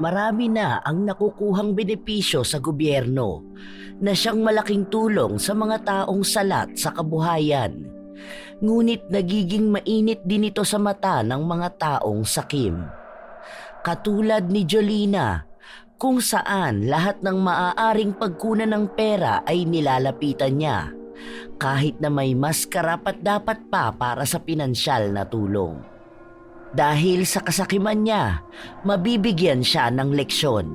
marami na ang nakukuhang benepisyo sa gobyerno na siyang malaking tulong sa mga taong salat sa kabuhayan. Ngunit nagiging mainit din ito sa mata ng mga taong sakim. Katulad ni Jolina, kung saan lahat ng maaaring pagkunan ng pera ay nilalapitan niya, kahit na may mas karapat-dapat pa para sa pinansyal na tulong. Dahil sa kasakiman niya, mabibigyan siya ng leksyon.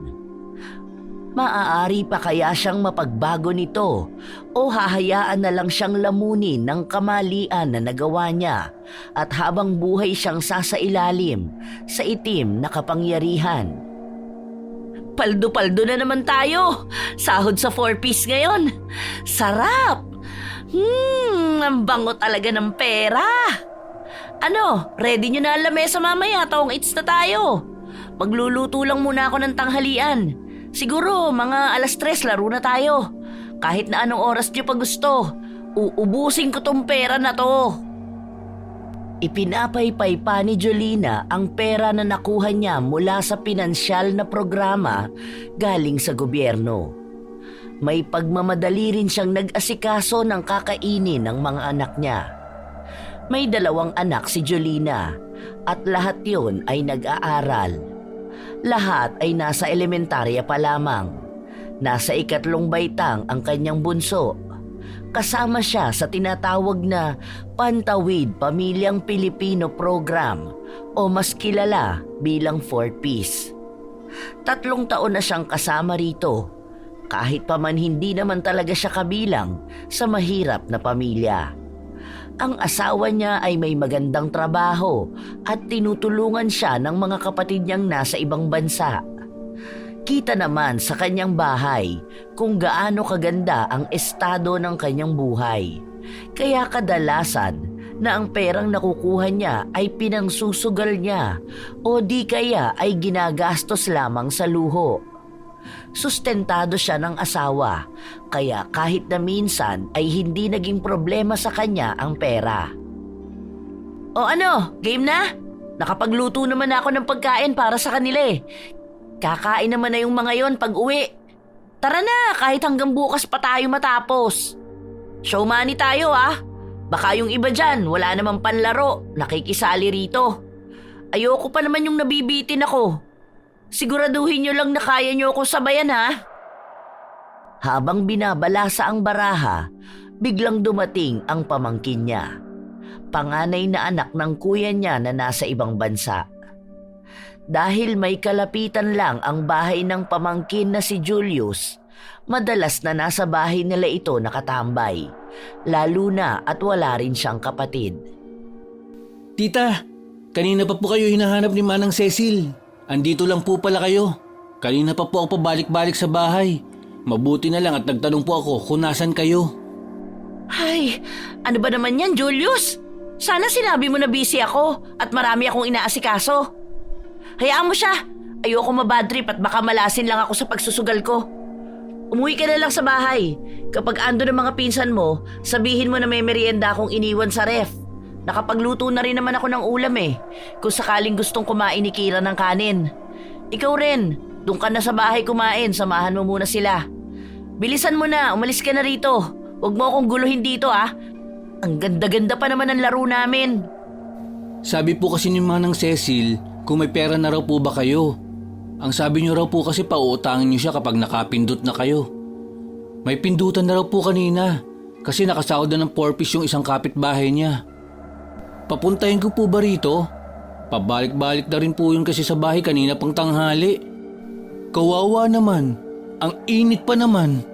Maaari pa kaya siyang mapagbago nito o hahayaan na lang siyang lamunin ng kamalian na nagawa niya at habang buhay siyang sasailalim sa itim na kapangyarihan. Paldo-paldo na naman tayo. Sahod sa 4-piece ngayon. Sarap! Ang bango talaga ng pera. Ano, ready nyo na ang lamesa mamaya, taong eats na tayo. Magluluto lang muna ako ng tanghalian. Siguro mga 3:00 laro na tayo. Kahit na anong oras nyo pa gusto, uubusin ko tong pera na to. Ipinapaypay pa ni Jolina ang pera na nakuha niya mula sa pinansyal na programa galing sa gobyerno. May pagmamadali rin siyang nag-asikaso ng kakainin ng mga anak niya. May 2 anak si Jolina at lahat yun ay nag-aaral. Lahat ay nasa elementarya pa lamang. Nasa 3 baitang ang kanyang bunso. Kasama siya sa tinatawag na Pantawid Pamilyang Pilipino Program o mas kilala bilang 4-piece. 3 taon na siyang kasama rito, kahit pa man hindi naman talaga siya kabilang sa mahirap na pamilya. Ang asawa niya ay may magandang trabaho at tinutulungan siya ng mga kapatid niyang nasa ibang bansa. Kita naman sa kanyang bahay kung gaano kaganda ang estado ng kanyang buhay. Kaya kadalasan na ang perang nakukuha niya ay pinangsusugal niya o di kaya ay ginagastos lamang sa luho. Sustentado siya ng asawa, kaya kahit na minsan ay hindi naging problema sa kanya ang pera. O ano, game na? Nakapagluto naman ako ng pagkain para sa kanila eh. Kakain naman na yung mga yon pag uwi. Tara na, kahit hanggang bukas pa tayo matapos. Show money tayo ah. Baka yung iba dyan, wala namang panlaro, nakikisali rito. Ayoko pa naman yung nabibitin ako. Siguraduhin nyo lang na kaya nyo ako sabayan ha. Habang binabalasa ang baraha, biglang dumating ang pamangkin niya. Panganay na anak ng kuya niya na nasa ibang bansa. Dahil may kalapitan lang ang bahay ng pamangkin na si Julius, madalas na nasa bahay nila ito nakatambay, lalo na at wala rin siyang kapatid. Tita, kanina pa po kayo hinahanap ni Manang Cecil. Andito lang po pala kayo. Kanina pa po ako pabalik-balik sa bahay. Mabuti na lang at nagtanong po ako kung nasan kayo. Ay, ano ba naman yan, Julius? Sana sinabi mo na busy ako at marami akong inaasikaso. Hayaan mo siya. Ayoko mabadtrip at baka malasin lang ako sa pagsusugal ko. Umuwi ka na lang sa bahay. Kapag ando ng mga pinsan mo, sabihin mo na may merienda akong iniwan sa ref. Nakapagluto na rin naman ako ng ulam eh. Kung sakaling gustong kumain ni Kira ng kanin. Ikaw rin, doon ka na sa bahay kumain, samahan mo muna sila. Bilisan mo na, umalis ka na rito. Huwag mo akong guluhin dito ah. Ang ganda-ganda pa naman ang laro namin. Sabi po kasi ni Manang Cecil, kung may pera na raw po ba kayo. Ang sabi niyo raw po kasi pauutangin niyo siya kapag nakapindot na kayo. May pindutan na raw po kanina kasi nakasahod na ng 4-piece yung isang kapitbahay niya. Papuntahin ko po ba rito? Pabalik-balik na rin po yun kasi sa bahay kanina pang tanghali. Kawawa naman. Ang init pa naman.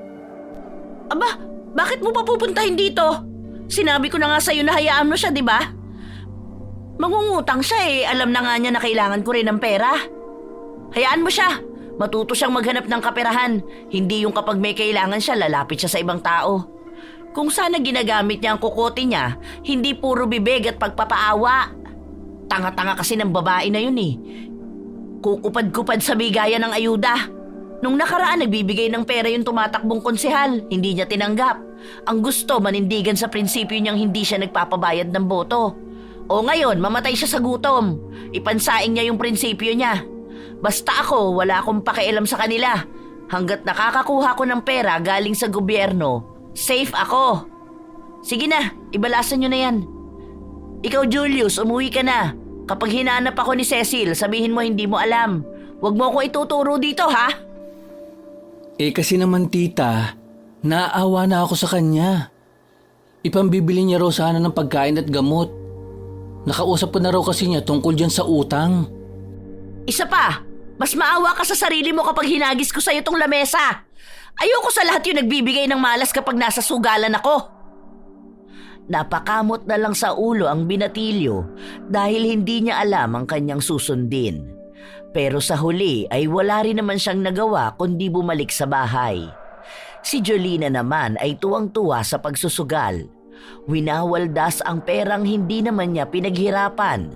Aba, bakit mo pa pupuntahin dito? Sinabi ko na nga sa'yo na hayaan mo siya, di ba? Mangungutang siya eh. Alam na nga niya na kailangan ko rin ng pera. Hayaan mo siya. Matuto siyang maghanap ng kaperahan. Hindi yung kapag may kailangan siya, lalapit siya sa ibang tao. Kung sana ginagamit niya ang kukote niya, hindi puro bibig at pagpapaawa. Tanga-tanga kasi ng babae na yun eh. Kukupad-kupad sa bigayan ng ayuda. Nung nakaraan nagbibigay ng pera yung tumatakbong konsehal, hindi niya tinanggap. Ang gusto manindigan sa prinsipyo niyang hindi siya nagpapabayad ng boto. O ngayon, mamatay siya sa gutom. Ipansaing niya yung prinsipyo niya. Basta ako, wala akong pakialam sa kanila. Hanggat nakakakuha ko ng pera galing sa gobyerno, safe ako. Sige na, ibalasan nyo na yan. Ikaw Julius, umuwi ka na. Kapag hinahanap ako ni Cecil, sabihin mo hindi mo alam. Huwag mo ako ituturo dito, ha? Kasi naman tita, naaawa na ako sa kanya. Ipambibili niya raw sana ng pagkain at gamot. Nakausap ko na raw kasi niya tungkol dyan sa utang. Isa pa, mas maawa ka sa sarili mo kapag hinagis ko sa'yo tong lamesa. Ayoko sa lahat yung nagbibigay ng malas kapag nasa sugalan ako. Napakamot na lang sa ulo ang binatilyo dahil hindi niya alam ang kanyang susundin. Pero sa huli ay wala rin naman siyang nagawa kundi bumalik sa bahay. Si Jolina naman ay tuwang-tuwa sa pagsusugal. Winawaldas ang perang hindi naman niya pinaghirapan.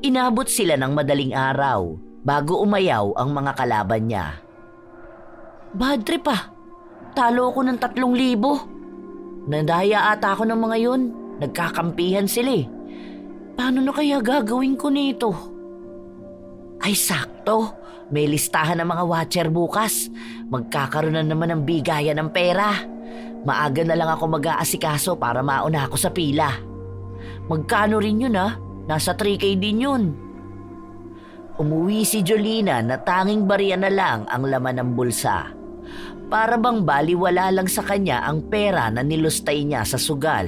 Inabot sila ng madaling araw bago umayaw ang mga kalaban niya. Bad trip ah. Talo ako ng 3,000. Nandaya ata ako ng mga yun. Nagkakampihan sila eh. Paano na kaya gagawin ko nito? Ay sakto, may listahan ng mga watcher bukas. Magkakaroon na naman ng bigayan ng pera. Maaga na lang ako mag-aasikaso para mauna ako sa pila. Magkano rin yun ah? Nasa 3K din yun. Umuwi si Jolina na tanging barya na lang ang laman ng bulsa. Para bang baliwala lang sa kanya ang pera na nilustay niya sa sugal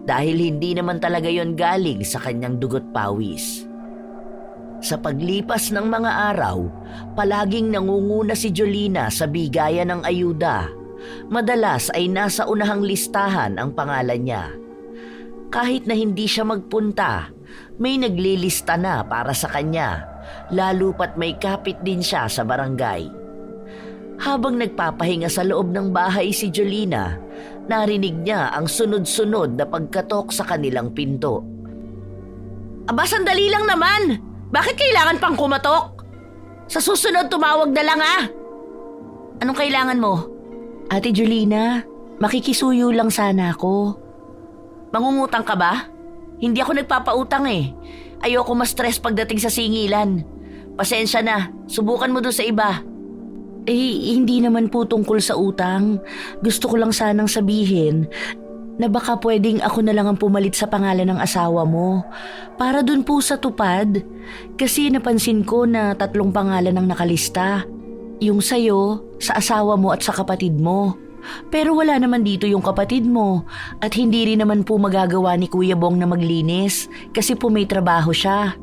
dahil hindi naman talaga yon galing sa kanyang dugot pawis. Sa paglipas ng mga araw, palaging nangunguna si Jolina sa bigayan ng ayuda. Madalas ay nasa unahang listahan ang pangalan niya. Kahit na hindi siya magpunta, may naglilista na para sa kanya, lalo pat may kapit din siya sa barangay. Habang nagpapahinga sa loob ng bahay si Jolina, narinig niya ang sunod-sunod na pagkatok sa kanilang pinto. Aba, sandali lang naman! Bakit kailangan pang kumatok? Sa susunod tumawag na lang ah! Anong kailangan mo? Ate Jolina, makikisuyo lang sana ako. Mangungutang ka ba? Hindi ako nagpapautang eh. Ayoko ma-stress pagdating sa singilan. Pasensya na, subukan mo doon sa iba. Hindi naman po tungkol sa utang. Gusto ko lang sanang sabihin na baka pwedeng ako na lang ang pumalit sa pangalan ng asawa mo. Para dun po sa tupad. Kasi napansin ko na 3 pangalan ang nakalista. Yung sa'yo, sa asawa mo at sa kapatid mo. Pero wala naman dito yung kapatid mo. At hindi rin naman po magagawa ni Kuya Bong na maglinis kasi po may trabaho siya.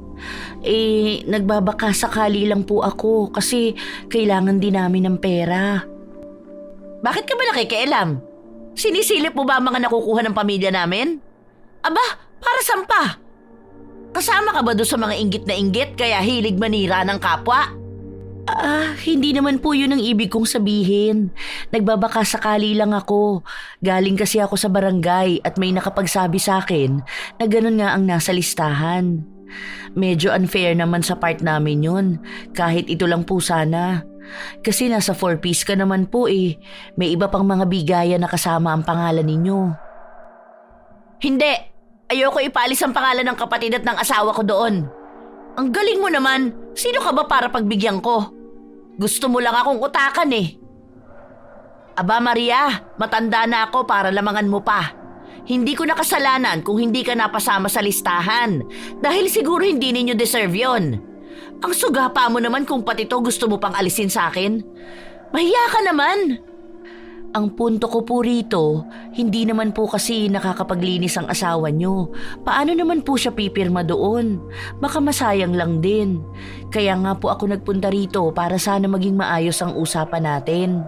Nagbabaka sakali lang po ako kasi kailangan din namin ng pera. Bakit ka ba nakikialam? Sinisilip mo ba ang mga nakukuha ng pamilya namin? Aba, para saan pa? Kasama ka ba doon sa mga inggit na inggit kaya hilig manira ng kapwa? Hindi naman po yun ang ibig kong sabihin. Nagbabaka sakali lang ako. Galing kasi ako sa barangay at may nakapagsabi sa akin na ganun nga ang nasa listahan. Medyo unfair naman sa part namin yun, kahit ito lang po sana. Kasi nasa 4-piece ka naman po eh. May iba pang mga bigayan na kasama ang pangalan ninyo. Hindi! Ayoko ipalis ang pangalan ng kapatid at ng asawa ko doon. Ang galing mo naman! Sino ka ba para pagbigyan ko? Gusto mo lang akong utakan eh. Aba Maria, matanda na ako para lamangan mo pa. Hindi ko nakasalanan kung hindi ka napasama sa listahan dahil siguro hindi ninyo deserve yon. Ang sugapa mo naman kung pati to gusto mo pang alisin sa akin. Mahiya ka naman. Ang punto ko po rito, hindi naman po kasi nakakapaglinis ang asawa nyo. Paano naman po siya pipirma doon? Baka masayang lang din. Kaya nga po ako nagpunta rito para sana maging maayos ang usapan natin.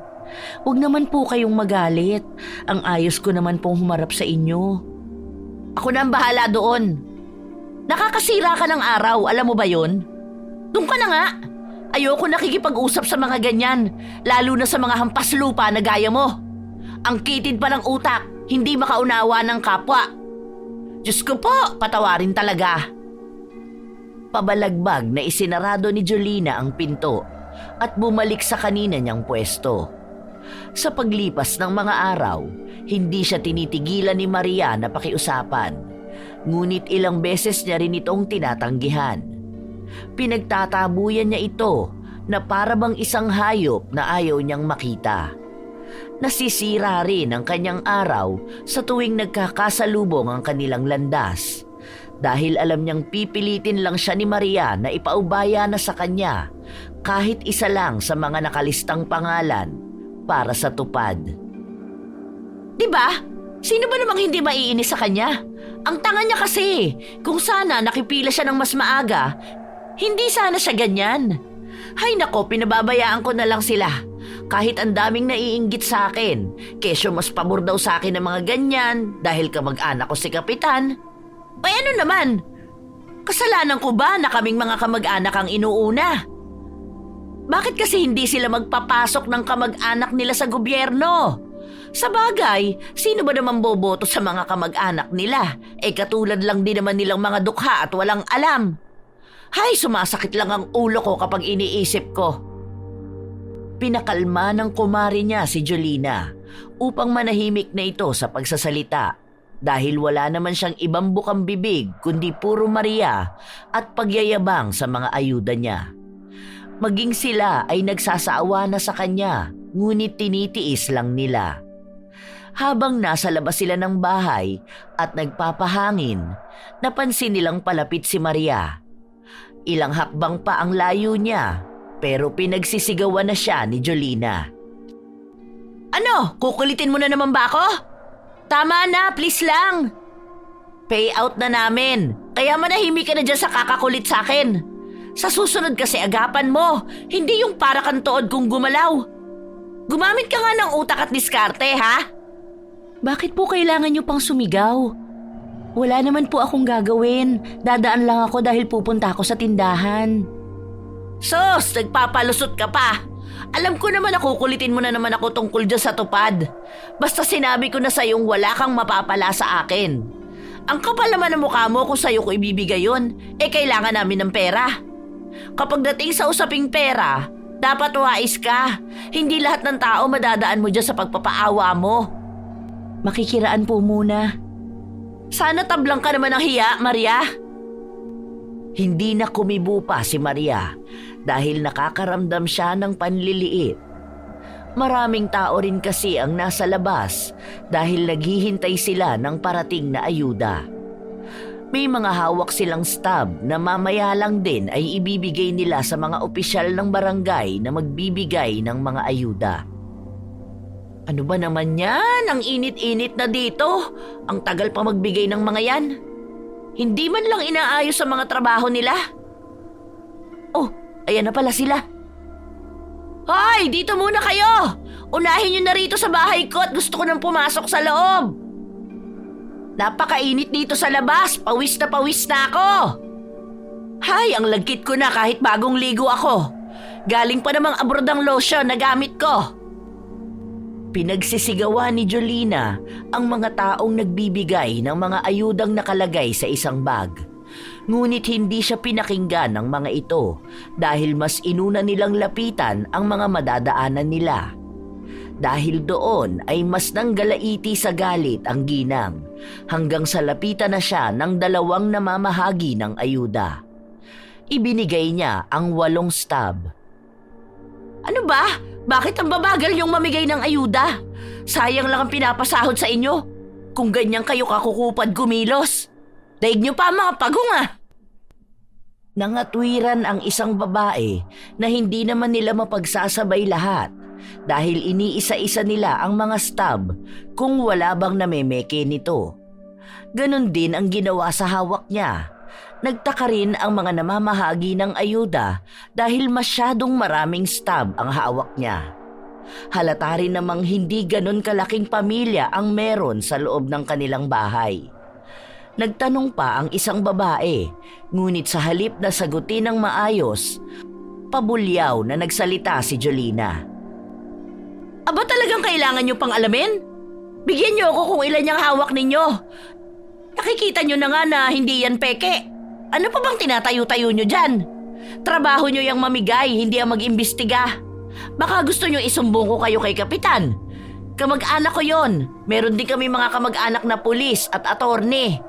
Huwag naman po kayong magalit. Ang ayos ko naman pong humarap sa inyo. Ako na ang bahala doon. Nakakasira ka ng araw, alam mo ba yon? Doon ka na nga. Ayoko nakikipag-usap sa mga ganyan, lalo na sa mga hampas lupa na gaya mo. Ang kitid pa ng utak, hindi makaunawa ng kapwa. Diyos ko po, patawarin talaga. Pabalagbag na isinarado ni Jolina ang pinto at bumalik sa kanina niyang pwesto. Sa paglipas ng mga araw, hindi siya tinitigilan ni Maria na pakiusapan. Ngunit ilang beses niya rin itong tinatanggihan. Pinagtatabuyan niya ito na para bang isang hayop na ayaw niyang makita. Nasisira rin ang kanyang araw sa tuwing nagkakasalubong ang kanilang landas dahil alam niyang pipilitin lang siya ni Maria na ipaubaya na sa kanya kahit isa lang sa mga nakalistang pangalan para sa tupad. Diba? Sino ba namang hindi maiinis sa kanya? Ang tanga niya kasi. Kung sana nakipila siya ng mas maaga, hindi sana siya ganyan. Hay nako, pinababayaan ko na lang sila. Kahit ang daming naiinggit sa akin, kesyo mas pabor daw sa akin ng mga ganyan dahil kamag-anak ko si Kapitan. Ay ano naman? Kasalanan ko ba na kaming mga kamag-anak ang inuuna? Bakit kasi hindi sila magpapasok ng kamag-anak nila sa gobyerno? Sa bagay, sino ba naman boboto sa mga kamag-anak nila? Katulad lang din naman nilang mga dukha at walang alam. Hay, sumasakit lang ang ulo ko kapag iniisip ko. Pinakalma ng kumari niya si Jolina upang manahimik na ito sa pagsasalita dahil wala naman siyang ibang bukang bibig kundi puro Maria at pagyayabang sa mga ayuda niya. Maging sila ay nagsasaawa na sa kanya, ngunit tinitiis lang nila. Habang nasa labas sila ng bahay at nagpapahangin, napansin nilang palapit si Maria. Ilang hakbang pa ang layo niya, pero pinagsisigawan na siya ni Jolina. Ano? Kukulitin mo na naman ba ako? Tama na, please lang. Payout na namin, kaya manahimik ka na dyan sa kakakulit sa akin. Sa susunod kasi agapan mo, hindi yung para kang tood kung gumalaw. Gumamit ka nga ng utak at diskarte, ha? Bakit po kailangan niyo pang sumigaw? Wala naman po akong gagawin. Dadaan lang ako dahil pupunta ako sa tindahan. Sos, nagpapalusot ka pa. Alam ko naman na kukulitin mo na naman ako tungkol dyan sa tupad. Basta sinabi ko na sa'yong wala kang mapapala sa akin. Ang kapal naman ng mukha mo kung sa'yo ko ibibigay yun, kailangan namin ng pera. Kapag dating sa usaping pera, dapat wais ka. Hindi lahat ng tao madadaan mo dyan sa pagpapaawa mo. Makikiraan po muna. Sana tablang ka naman ng hiya, Maria. Hindi na kumibo pa si Maria dahil nakakaramdam siya ng panliliit. Maraming tao rin kasi ang nasa labas dahil naghihintay sila ng parating na ayuda. May mga hawak silang stab na mamaya lang din ay ibibigay nila sa mga opisyal ng barangay na magbibigay ng mga ayuda. Ano ba naman yan? Ang init-init na dito. Ang tagal pa magbigay ng mga yan. Hindi man lang inaayos sa mga trabaho nila. Oh, ayan na pala sila. Hoy, dito muna kayo! Unahin nyo na rito sa bahay ko at gusto ko nang pumasok sa loob. Napakainit dito sa labas. Pawis na ako. Hay, ang lagkit ko na kahit bagong ligo ako. Galing pa namang abroad ang lotion na gamit ko. Pinagsisigawan ni Jolina ang mga taong nagbibigay ng mga ayudang nakalagay sa isang bag. Ngunit hindi siya pinakinggan ng mga ito dahil mas inuna nilang lapitan ang mga madadaanan nila. Dahil doon ay mas nanggalaiti sa galit ang ginang hanggang sa lapitan na siya ng dalawang namamahagi ng ayuda. Ibinigay niya ang 8 stab. Ano ba? Bakit ang babagal yung mamigay ng ayuda? Sayang lang ang pinapasahod sa inyo. Kung ganyan kayo kakukupad kumilos. Daig niyo pa mga pagong ah. Nangatwiran ang isang babae na hindi naman nila mapagsasabay lahat dahil iniisa-isa nila ang mga stab kung wala bang namemeke nito. Ganon din ang ginawa sa hawak niya. Nagtaka rin ang mga namamahagi ng ayuda dahil masyadong maraming stab ang hawak niya. Halata rin namang hindi ganon kalaking pamilya ang meron sa loob ng kanilang bahay. Nagtanong pa ang isang babae, ngunit sa halip na sagutin ng maayos, pabulyaw na nagsalita si Jolina. Aba talagang kailangan nyo pang alamin? Bigyan nyo ako kung ilan yung hawak ninyo. Nakikita nyo na nga na hindi yan peke. Ano pa bang tinatayo-tayo nyo dyan? Trabaho nyo yung mamigay, hindi ang mag-imbestiga. Baka gusto nyo isumbong ko kayo kay Kapitan. Kamag-anak ko yon. Meron din kami mga kamag-anak na pulis at attorney.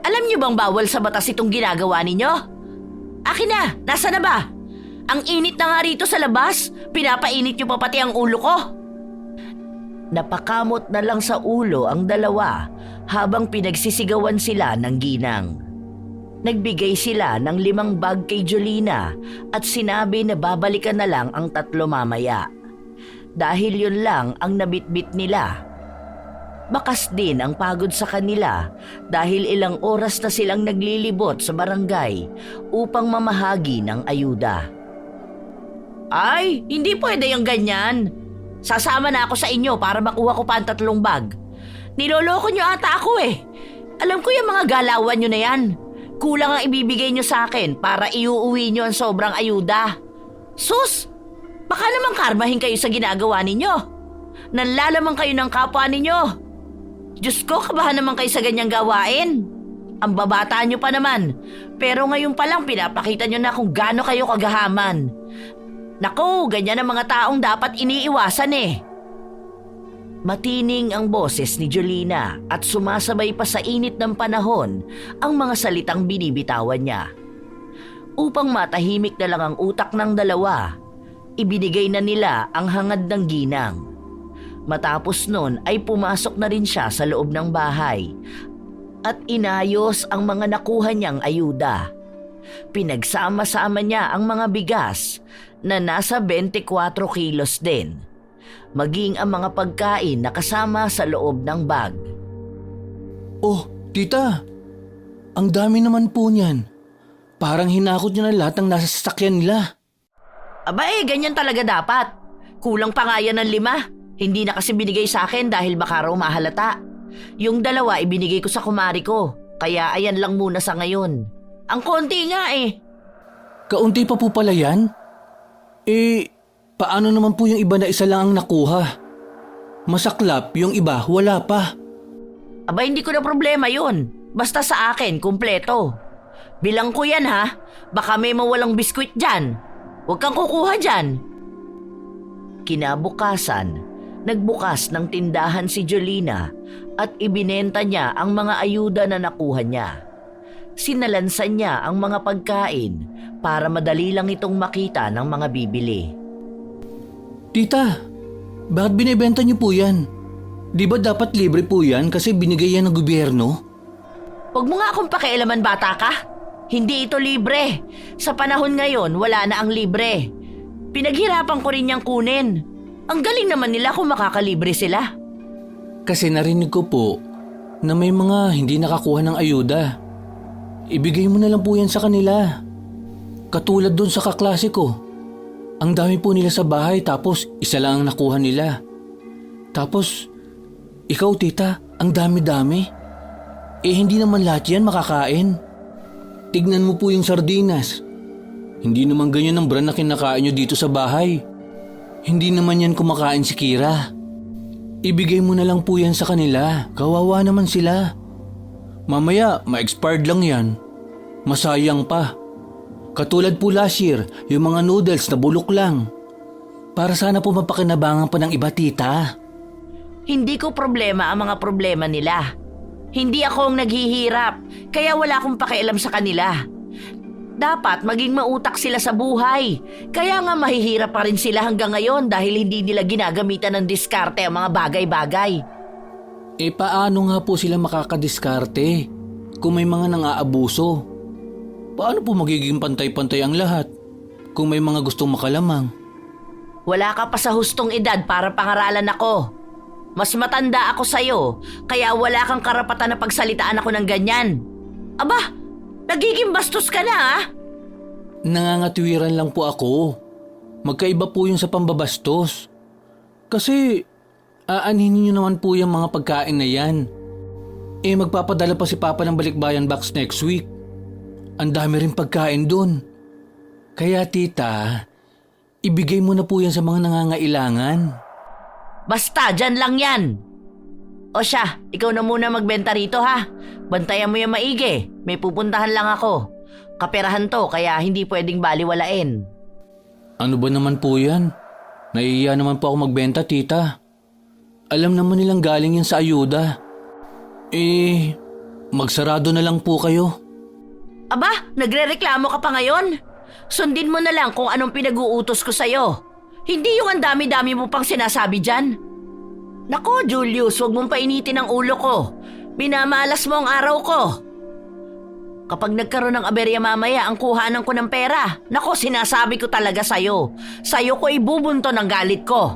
Alam nyo bang bawal sa batas itong ginagawa ninyo? Akin na, nasa na ba? Ang init na nga rito sa labas. Pinapainit niyo pa pati ang ulo ko. Napakamot na lang sa ulo ang dalawa habang pinagsisigawan sila ng ginang. Nagbigay sila ng 5 bag kay Jolina at sinabi na babalikan na lang ang 3 mamaya. Dahil yun lang ang nabitbit nila. Bakas din ang pagod sa kanila dahil ilang oras na silang naglilibot sa barangay upang mamahagi ng ayuda. Ay, hindi pwede yung ganyan. Sasama na ako sa inyo para makuha ko pa ang 3 bag. Niloloko nyo ata ako eh. Alam ko yung mga galawan nyo na yan. Kulang ang ibibigay nyo sa akin para iuuwi nyo ang sobrang ayuda. Sus! Baka naman karmahin kayo sa ginagawa ninyo. Nanlalaman kayo ng kapwa ninyo. Diyos ko, kabahan naman kayo sa ganyang gawain. Ang babata nyo pa naman. Pero ngayon pa lang pinapakita nyo na kung gaano kayo kagahaman. Naku, ganyan ang mga taong dapat iniiwasan eh. Matining ang boses ni Jolina at sumasabay pa sa init ng panahon ang mga salitang binibitawan niya. Upang matahimik na lang ang utak ng dalawa, ibinigay na nila ang hangad ng ginang. Matapos nun ay pumasok na rin siya sa loob ng bahay at inayos ang mga nakuha niyang ayuda. Pinagsama-sama niya ang mga bigas na nasa 24 kilos din, maging ang mga pagkain na kasama sa loob ng bag. Oh, tita, ang dami naman po niyan. Parang hinakot niyo na lahat ng nasa sasakyan nila. Aba ganyan talaga dapat. Kulang pa nga yan ng 5. Hindi na kasi binigay sa akin dahil baka raw mahalata. Yung 2 ibinigay ko sa kumari ko, kaya ayan lang muna sa ngayon. Ang konti nga eh. Kaunti pa po pala yan? Paano naman po yung iba na isa lang ang nakuha? Masaklap, yung iba wala pa. Aba hindi ko na problema yun. Basta sa akin, kumpleto. Bilang ko yan ha, baka may mawalang biskwit dyan. Huwag kang kukuha dyan. Kinabukasan, nagbukas ng tindahan si Jolina at ibinenta niya ang mga ayuda na nakuha niya. Sinalansan niya ang mga pagkain para madali lang itong makita ng mga bibili. Tita, bakit binibenta niyo po yan? Di ba dapat libre po yan kasi binigay yan ng gobyerno? Huwag mo nga akong pakialaman, bata ka. Hindi ito libre. Sa panahon ngayon, wala na ang libre. Pinaghirapan ko rin niyang kunin. Ang galing naman nila kung makakalibre sila. Kasi narinig ko po na may mga hindi nakakuha ng ayuda. Ibigay mo na lang po yan sa kanila. Katulad doon sa kaklase ko. Ang dami po nila sa bahay tapos isa lang ang nakuha nila. Tapos, ikaw tita, ang dami-dami. Hindi naman lahat yan makakain. Tignan mo po yung sardinas. Hindi naman ganyan ang brand na kinakain nyo dito sa bahay. Hindi naman yan kumakain si Kira. Ibigay mo na lang po yan sa kanila. Kawawa naman sila. Mamaya, ma-expired lang yan. Masayang pa. Katulad po last year, yung mga noodles na bulok lang. Para sana po mapakinabangan pa ng iba, tita. Hindi ko problema ang mga problema nila. Hindi ako ang naghihirap, kaya wala akong pakialam sa kanila. Dapat maging mautak sila sa buhay. Kaya nga mahihirap pa rin sila hanggang ngayon dahil hindi nila ginagamitan ng diskarte ang mga bagay-bagay. Paano nga po sila makakadiskarte kung may mga nang-aabuso? Paano po magiging pantay-pantay ang lahat kung may mga gustong makalamang? Wala ka pa sa hustong edad para pangaralan ako. Mas matanda ako sa'yo, kaya wala kang karapatan na pagsalitaan ako ng ganyan. Aba, nagiging bastos ka na ah. Nangangatwiran lang po ako. Magkaiba po yun sa pambabastos. Kasi aanhin niyo naman po yung mga pagkain na yan. Magpapadala pa si Papa ng balikbayan box next week. Ang dami rin pagkain dun. Kaya tita, ibigay mo na po yan sa mga nangangailangan. Basta, dyan lang yan. O siya, ikaw na muna magbenta rito ha. Bantayan mo yung maigi. May pupuntahan lang ako. Kaperahan to, kaya hindi pwedeng baliwalain. Ano ba naman po yan? Nahihiya naman po ako magbenta, tita. Alam naman nilang galing yan sa ayuda. Magsarado na lang po kayo. Aba, nagrereklamo ka pa ngayon? Sundin mo na lang kung anong pinag-uutos ko sa'yo. Hindi yung ang dami-dami mo pang sinasabi dyan. Nako, Julius, huwag mong painitin ang ulo ko. Minamalas mo ang araw ko. Kapag nagkaroon ng aberya mamaya ang kuhanan ko ng pera, nako, sinasabi ko talaga sa'yo. Sa'yo ko ibubunto ng galit ko.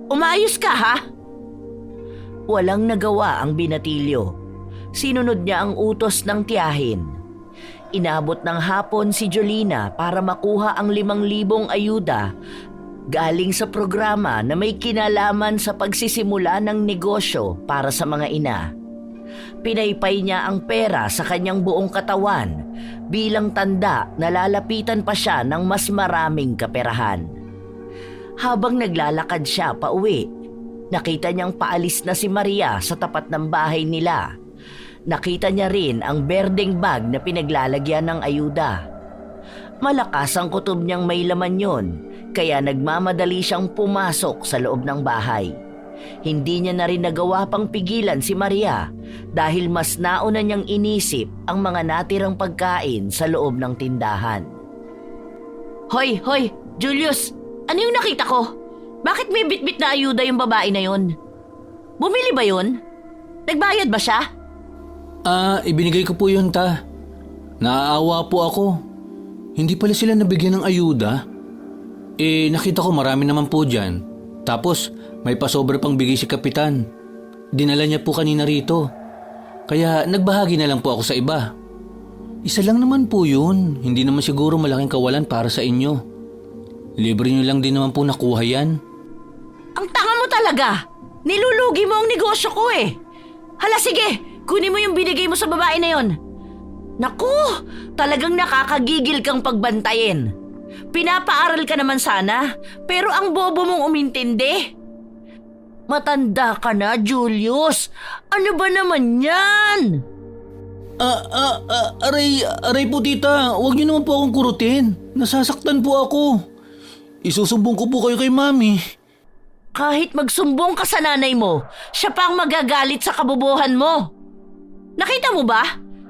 Umayos ka, ha? Walang nagawa ang binatilyo. Sinunod niya ang utos ng tiyahin. Inabot ng hapon si Jolina para makuha ang 5,000 ayuda galing sa programa na may kinalaman sa pagsisimula ng negosyo para sa mga ina. Pinaypay niya ang pera sa kanyang buong katawan bilang tanda na lalapitan pa siya ng mas maraming kaperahan. Habang naglalakad siya pauwi, nakita niyang paalis na si Maria sa tapat ng bahay nila. Nakita niya rin ang berdeng bag na pinaglalagyan ng ayuda. Malakas ang kutob niyang may laman yon, kaya nagmamadali siyang pumasok sa loob ng bahay. Hindi niya na rin nagawa pang pigilan si Maria dahil mas nauna niyang inisip ang mga natirang pagkain sa loob ng tindahan. Hoy, Julius! Ano yung nakita ko? Bakit may bitbit na ayuda yung babae na yon? Bumili ba yon? Nagbayad ba siya? Ibinigay ko po yun, ta. Naaawa po ako. Hindi pala sila nabigyan ng ayuda. Nakita ko marami naman po dyan. Tapos, may pasobra pang bigay si Kapitan. Dinala niya po kanina rito. Kaya nagbahagi na lang po ako sa iba. Isa lang naman po yun. Hindi naman siguro malaking kawalan para sa inyo. Libre niyo lang din naman po nakuha yan. Ang tanga mo talaga! Nilulugi mo ang negosyo ko eh! Hala sige, kunin mo yung binigay mo sa babae na yon. Naku, talagang nakakagigil kang pagbantayin. Pinapaaral ka naman sana, pero ang bobo mong umintindi. Matanda ka na, Julius. Ano ba naman yan? Aray po tita, huwag niyo naman po akong kurutin. Nasasaktan po ako. Isusumbong ko po kayo kay Mami. Kahit magsumbong ka sa nanay mo, siya pa ang magagalit sa kabubuhan mo. Nakita mo ba?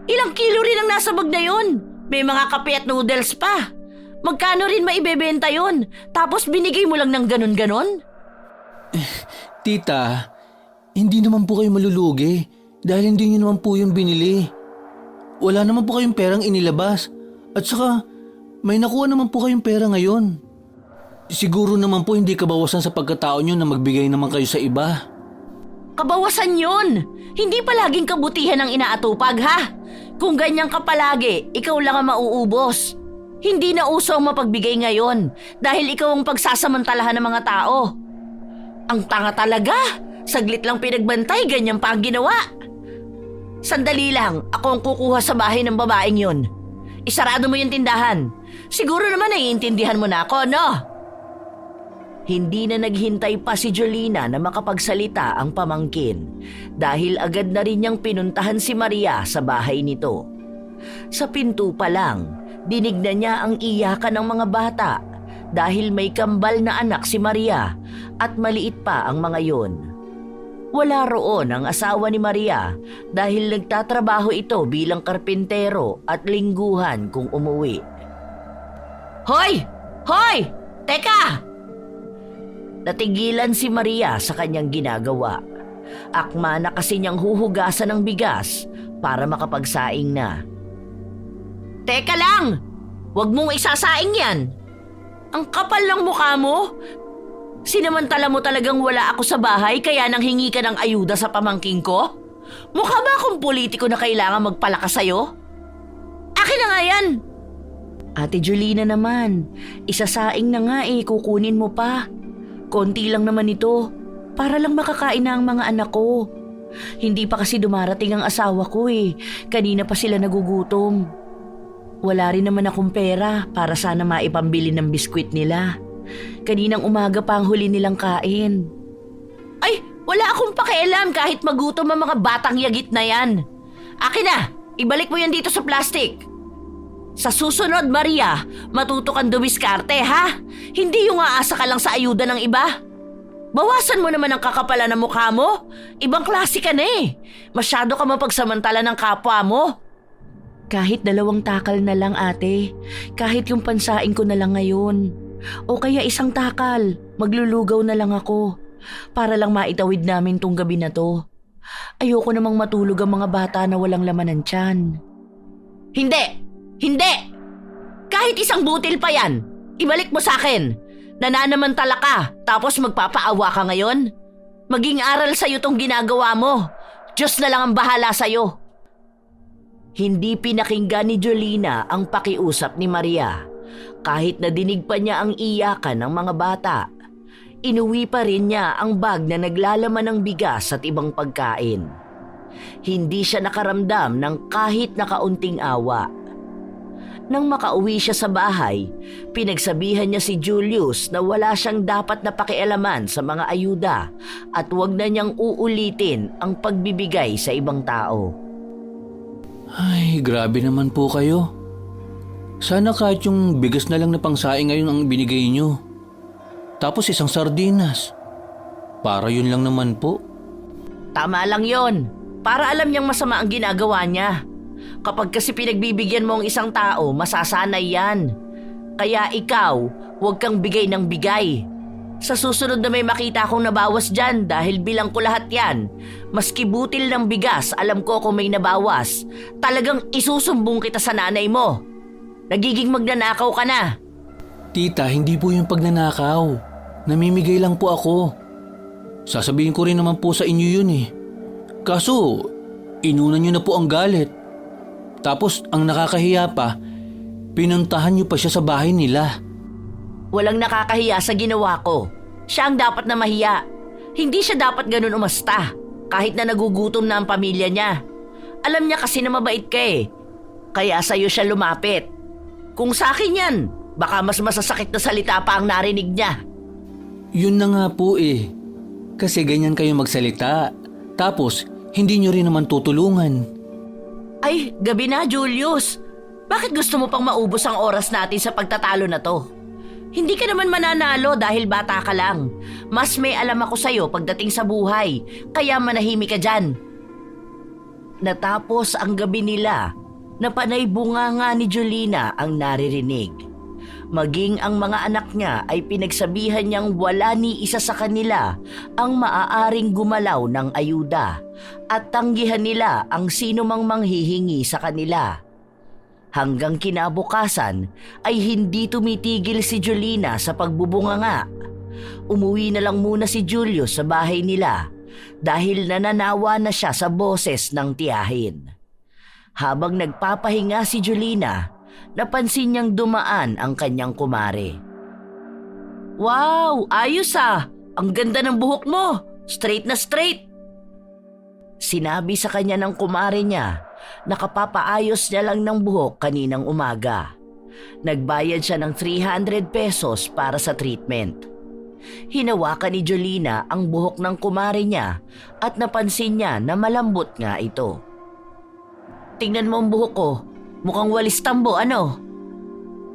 Ilang kilo rin ang nasa bag na yun. May mga kape at noodles pa. Magkano rin maibebenta yun? Tapos binigay mo lang ng ganon-ganon? Tita, hindi naman po kayo malulugi dahil hindi niyo naman po yung binili. Wala naman po kayong perang inilabas. At saka, may nakuha naman po kayong pera ngayon. Siguro naman po hindi kabawasan sa pagkatao niyo na magbigay naman kayo sa iba. Kabawasan yun! Hindi palaging kabutihan ang inaatupag, ha? Kung ganyan ka palagi, ikaw lang ang mauubos. Hindi na uso ang mapagbigay ngayon dahil ikaw ang pagsasamantalahan ng mga tao. Ang tanga talaga! Saglit lang pinagbantay, ganyan pa ang ginawa. Sandali lang, ako ang kukuha sa bahay ng babaeng yun. Isarado mo yung tindahan. Siguro naman naiintindihan mo na ako, no? Hindi na naghintay pa si Jolina na makapagsalita ang pamangkin dahil agad na rin niyang pinuntahan si Maria sa bahay nito. Sa pinto pa lang, dinig na niya ang iyakan ng mga bata dahil may kambal na anak si Maria at maliit pa ang mga yon. Wala roon ang asawa ni Maria dahil nagtatrabaho ito bilang karpintero at lingguhan kung umuwi. Hoy! Hoy! Teka! Natigilan si Maria sa kanyang ginagawa. Akma na kasi niyang huhugasan ng bigas para makapagsaing na. Teka lang! Huwag mong isasaing yan! Ang kapal ng mukha mo! Sinamantala mo talagang wala ako sa bahay kaya nang hingi ka ng ayuda sa pamangking ko? Mukha ba akong politiko na kailangan magpalakas sa'yo? Akin na nga yan! Ate Jolina naman, isasaing na nga kukunin mo pa. Konti lang naman ito, para lang makakain na ang mga anak ko. Hindi pa kasi dumarating ang asawa ko kanina pa sila nagugutom. Wala rin naman akong pera para sana maipambili ng biskwit nila. Kaninang umaga pa ang huli nilang kain. Ay, wala akong pakialam kahit magutom ang mga batang yagit na yan. Akin na, ibalik mo yan dito sa plastic. Sa susunod, Maria, matuto kang dumiskarte, ha? Hindi yung aasa ka lang sa ayuda ng iba. Bawasan mo naman ang kakapalan ng mukha mo. Ibang klase ka na Masyado ka mapagsamantala ng kapwa mo. Kahit 2 takal na lang ate, kahit yung pansaing ko na lang ngayon. O kaya 1 takal, maglulugaw na lang ako. Para lang maitawid namin tong gabi na to. Ayoko namang matulog ang mga bata na walang laman ng tiyan. Hindi! Hindi! Kahit 1 butil pa yan, ibalik mo sa akin. Nananamantala ka, tapos magpapaawa ka ngayon? Maging aral sa'yo tong ginagawa mo. Diyos na lang ang bahala sa'yo. Hindi pinakinggan ni Jolina ang pakiusap ni Maria. Kahit nadinig pa niya ang iyakan ng mga bata, inuwi pa rin niya ang bag na naglalaman ng bigas at ibang pagkain. Hindi siya nakaramdam ng kahit na kaunting awa. Nang makauwi siya sa bahay, pinagsabihan niya si Julius na wala siyang dapat na pakialaman sa mga ayuda at huwag na niyang uulitin ang pagbibigay sa ibang tao. Ay, grabe naman po kayo. Sana kahit yung bigas na lang na pangsaing ngayon ang binigay nyo. Tapos 1 sardinas. Para yun lang naman po. Tama lang yon. Para alam niyang masama ang ginagawa niya. Kapag kasi pinagbibigyan mo ang isang tao, masasanay yan. Kaya ikaw, huwag kang bigay ng bigay. Sa susunod na may makita akong nabawas dyan dahil bilang ko lahat yan, maski butil ng bigas, alam ko kung may nabawas, talagang isusumbong kita sa nanay mo. Nagiging magnanakaw ka na. Tita, hindi po yung pagnanakaw. Namimigay lang po ako. Sasabihin ko rin naman po sa inyo yun eh. Kaso, inunan nyo na po ang galit. Tapos, ang nakakahiya pa, pinuntahan nyo pa siya sa bahay nila. Walang nakakahiya sa ginawa ko. Siya ang dapat na mahiya. Hindi siya dapat ganun umasta, kahit na nagugutom na ang pamilya niya. Alam niya kasi na mabait ka eh. Kaya sa'yo siya lumapit. Kung sa akin yan, baka mas masasakit na salita pa ang narinig niya. Yun na nga po eh. Kasi ganyan kayo magsalita. Tapos, hindi nyo rin naman tutulungan. Ay, gabi na, Julius. Bakit gusto mo pang maubos ang oras natin sa pagtatalo na to? Hindi ka naman mananalo dahil bata ka lang. Mas may alam ako sa'yo pagdating sa buhay, kaya manahimik ka dyan. Natapos ang gabi nila, na panay bunganga ni Jolina ang naririnig. Maging ang mga anak niya ay pinagsabihan niyang wala ni isa sa kanila ang maaaring gumalaw ng ayuda at tanggihan nila ang sino mang manghihingi sa kanila. Hanggang kinabukasan ay hindi tumitigil si Jolina sa pagbubunganga. Umuwi na lang muna si Julius sa bahay nila dahil nananawa na siya sa boses ng tiyahin. Habang nagpapahinga si Jolina, napansin niyang dumaan ang kanyang kumare. Wow! Ayos ah! Ang ganda ng buhok mo! Straight na straight! Sinabi sa kanya ng kumare niya na kapapaayos niya lang ng buhok kaninang umaga. Nagbayad siya ng 300 pesos para sa treatment. Hinawakan ni Jolina ang buhok ng kumare niya at napansin niya na malambot nga ito. Tingnan mo ang buhok ko. Mukhang walis tambo, ano?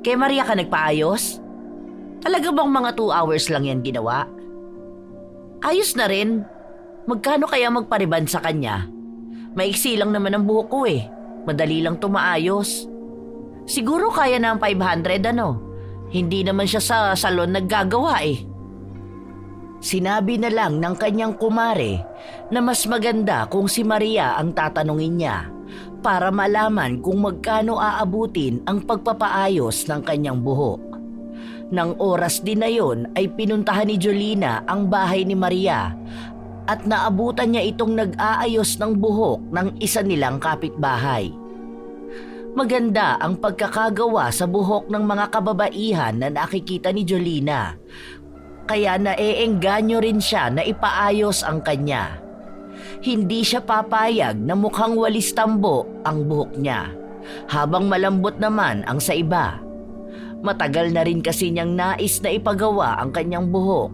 Kay Maria ka nagpaayos? Talaga bang mga 2 hours lang yan ginawa? Ayos na rin. Magkano kaya magpariban sa kanya? Maiksi lang naman ang buhok ko eh. Madali lang tumaayos. Siguro kaya na ang 500 ano? Hindi naman siya sa salon naggagawa eh. Sinabi na lang ng kanyang kumare na mas maganda kung si Maria ang tatanungin niya para malaman kung magkano aabutin ang pagpapaayos ng kanyang buhok. Nang oras din na yon ay pinuntahan ni Jolina ang bahay ni Maria at naabutan niya itong nag-aayos ng buhok ng isa nilang kapitbahay. Maganda ang pagkakagawa sa buhok ng mga kababaihan na nakikita ni Jolina, kaya naeengganyo rin siya na ipaayos ang kanya. Hindi siya papayag na mukhang walis tambo ang buhok niya, habang malambot naman ang sa iba. Matagal na rin kasi niyang nais na ipagawa ang kanyang buhok.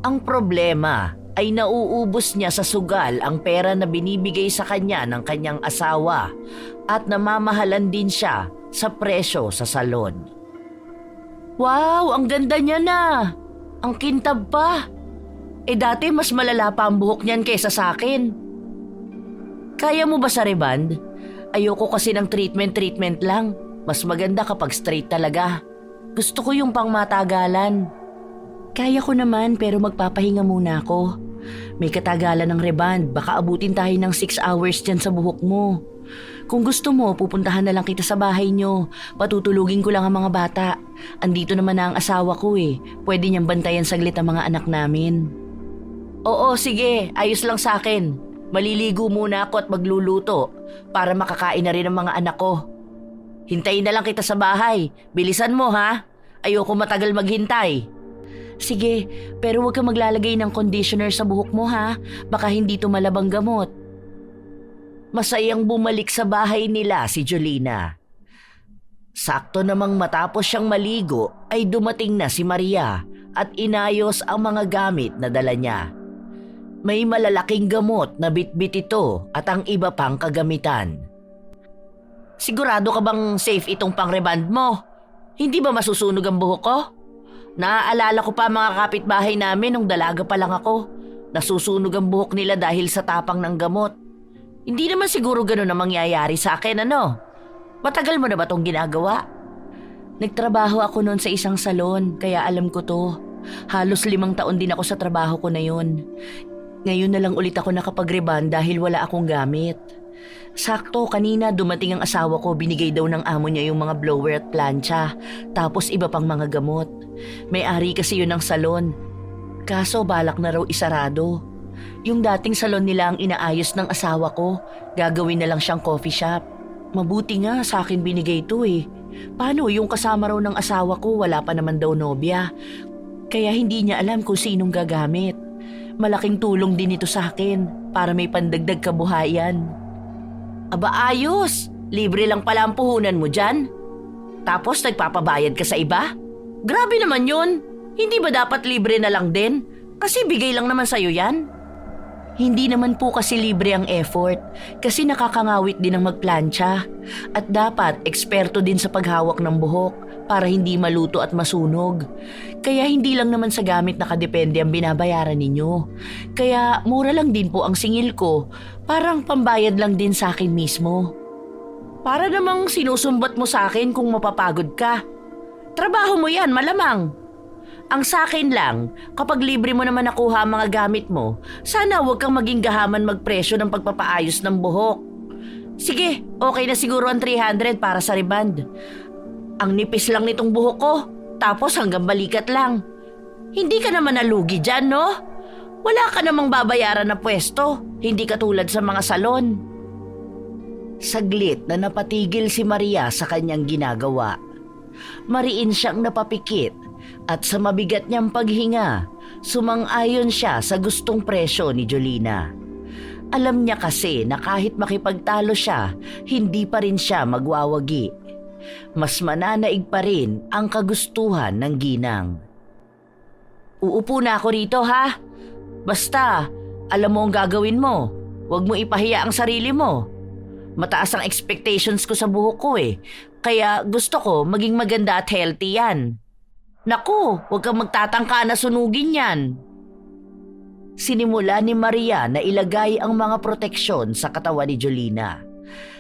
Ang problema ay nauubos niya sa sugal ang pera na binibigay sa kanya ng kanyang asawa at namamahalan din siya sa presyo sa salon. Wow, ang ganda niya na! Ang kintab pa! Dati mas malala pa ang buhok niyan kaysa sa akin. Kaya mo ba sa reband? Ayoko kasi ng treatment lang. Mas maganda kapag straight talaga. Gusto ko yung pangmatagalan. Kaya ko naman pero magpapahinga muna ako. May katagalan ng reband, baka abutin tayo ng 6 hours dyan sa buhok mo. Kung gusto mo, pupuntahan na lang kita sa bahay nyo. Patutulugin ko lang ang mga bata. Andito naman na ang asawa ko eh. Pwede niyang bantayan saglit ang mga anak namin. Oo, sige. Ayos lang sa akin. Maliligo muna ako at magluluto para makakain na rin ang mga anak ko. Hintayin na lang kita sa bahay. Bilisan mo ha. Ayoko matagal maghintay. Sige, pero huwag kang maglalagay ng conditioner sa buhok mo ha. Baka hindi tumalabang gamot. Masayang bumalik sa bahay nila si Jolina. Sakto namang matapos siyang maligo ay dumating na si Maria at inayos ang mga gamit na dala niya. May malalaking gamot na bitbit ito at ang iba pang kagamitan. Sigurado ka bang safe itong pang-reband mo? Hindi ba masusunog ang buhok ko? Naaalala ko pa mga kapitbahay namin nung dalaga pa lang ako. Nasusunog ang buhok nila dahil sa tapang ng gamot. Hindi naman siguro ganun ang mangyayari sa akin, ano? Matagal mo na ba itong ginagawa? Nagtrabaho ako noon sa isang salon, kaya alam ko to. Halos 5 taon din ako sa trabaho ko na yun. Ngayon na lang ulit ako nakapag-reband dahil wala akong gamit. Sakto, kanina dumating ang asawa ko, binigay daw ng amo niya yung mga blower at plancha, tapos iba pang mga gamot. May-ari kasi yun ng salon. Kaso balak na raw isarado. Yung dating salon nila ang inaayos ng asawa ko, gagawin na lang siyang coffee shop. Mabuti nga sa akin binigay ito eh. Paano yung kasama raw ng asawa ko, wala pa naman daw nobya. Kaya hindi niya alam kung sinong gagamit. Malaking tulong din ito sa akin para may pandagdag kabuhayan. Aba ayos, libre lang pala ang puhunan mo dyan. Tapos nagpapabayad ka sa iba? Grabe naman yun. Hindi ba dapat libre na lang din? Kasi bigay lang naman sa'yo yan. Hindi naman po kasi libre ang effort kasi nakakangawit din ang magplantsa at dapat eksperto din sa paghawak ng buhok para hindi maluto at masunog. Kaya hindi lang naman sa gamit nakadepende ang binabayaran ninyo. Kaya mura lang din po ang singil ko, parang pambayad lang din sa akin mismo. Para namang sinusumbat mo sa akin kung mapapagod ka. Trabaho mo yan, malamang. Ang sakin lang, kapag libre mo naman nakuha ang mga gamit mo, sana huwag kang maging gahaman magpresyo ng pagpapaayos ng buhok. Sige, okay na siguro ang 300 para sa reband. Ang nipis lang nitong buhok ko, tapos hanggang balikat lang. Hindi ka naman nalugi dyan, no? Wala ka namang babayaran na pwesto, hindi katulad sa mga salon. Saglit na napatigil si Maria sa kanyang ginagawa. Mariin siyang napapikit. At sa mabigat niyang paghinga, sumang-ayon siya sa gustong presyo ni Jolina. Alam niya kasi na kahit makipagtalo siya, hindi pa rin siya magwawagi. Mas mananaig pa rin ang kagustuhan ng ginang. Uupo na ako rito ha. Basta, alam mo ang gagawin mo. Huwag mo ipahiya ang sarili mo. Mataas ang expectations ko sa buhok ko eh. Kaya gusto ko maging maganda at healthy yan. Naku, huwag kang magtatangka na sunugin yan. Sinimula ni Maria na ilagay ang mga proteksyon sa katawan ni Jolina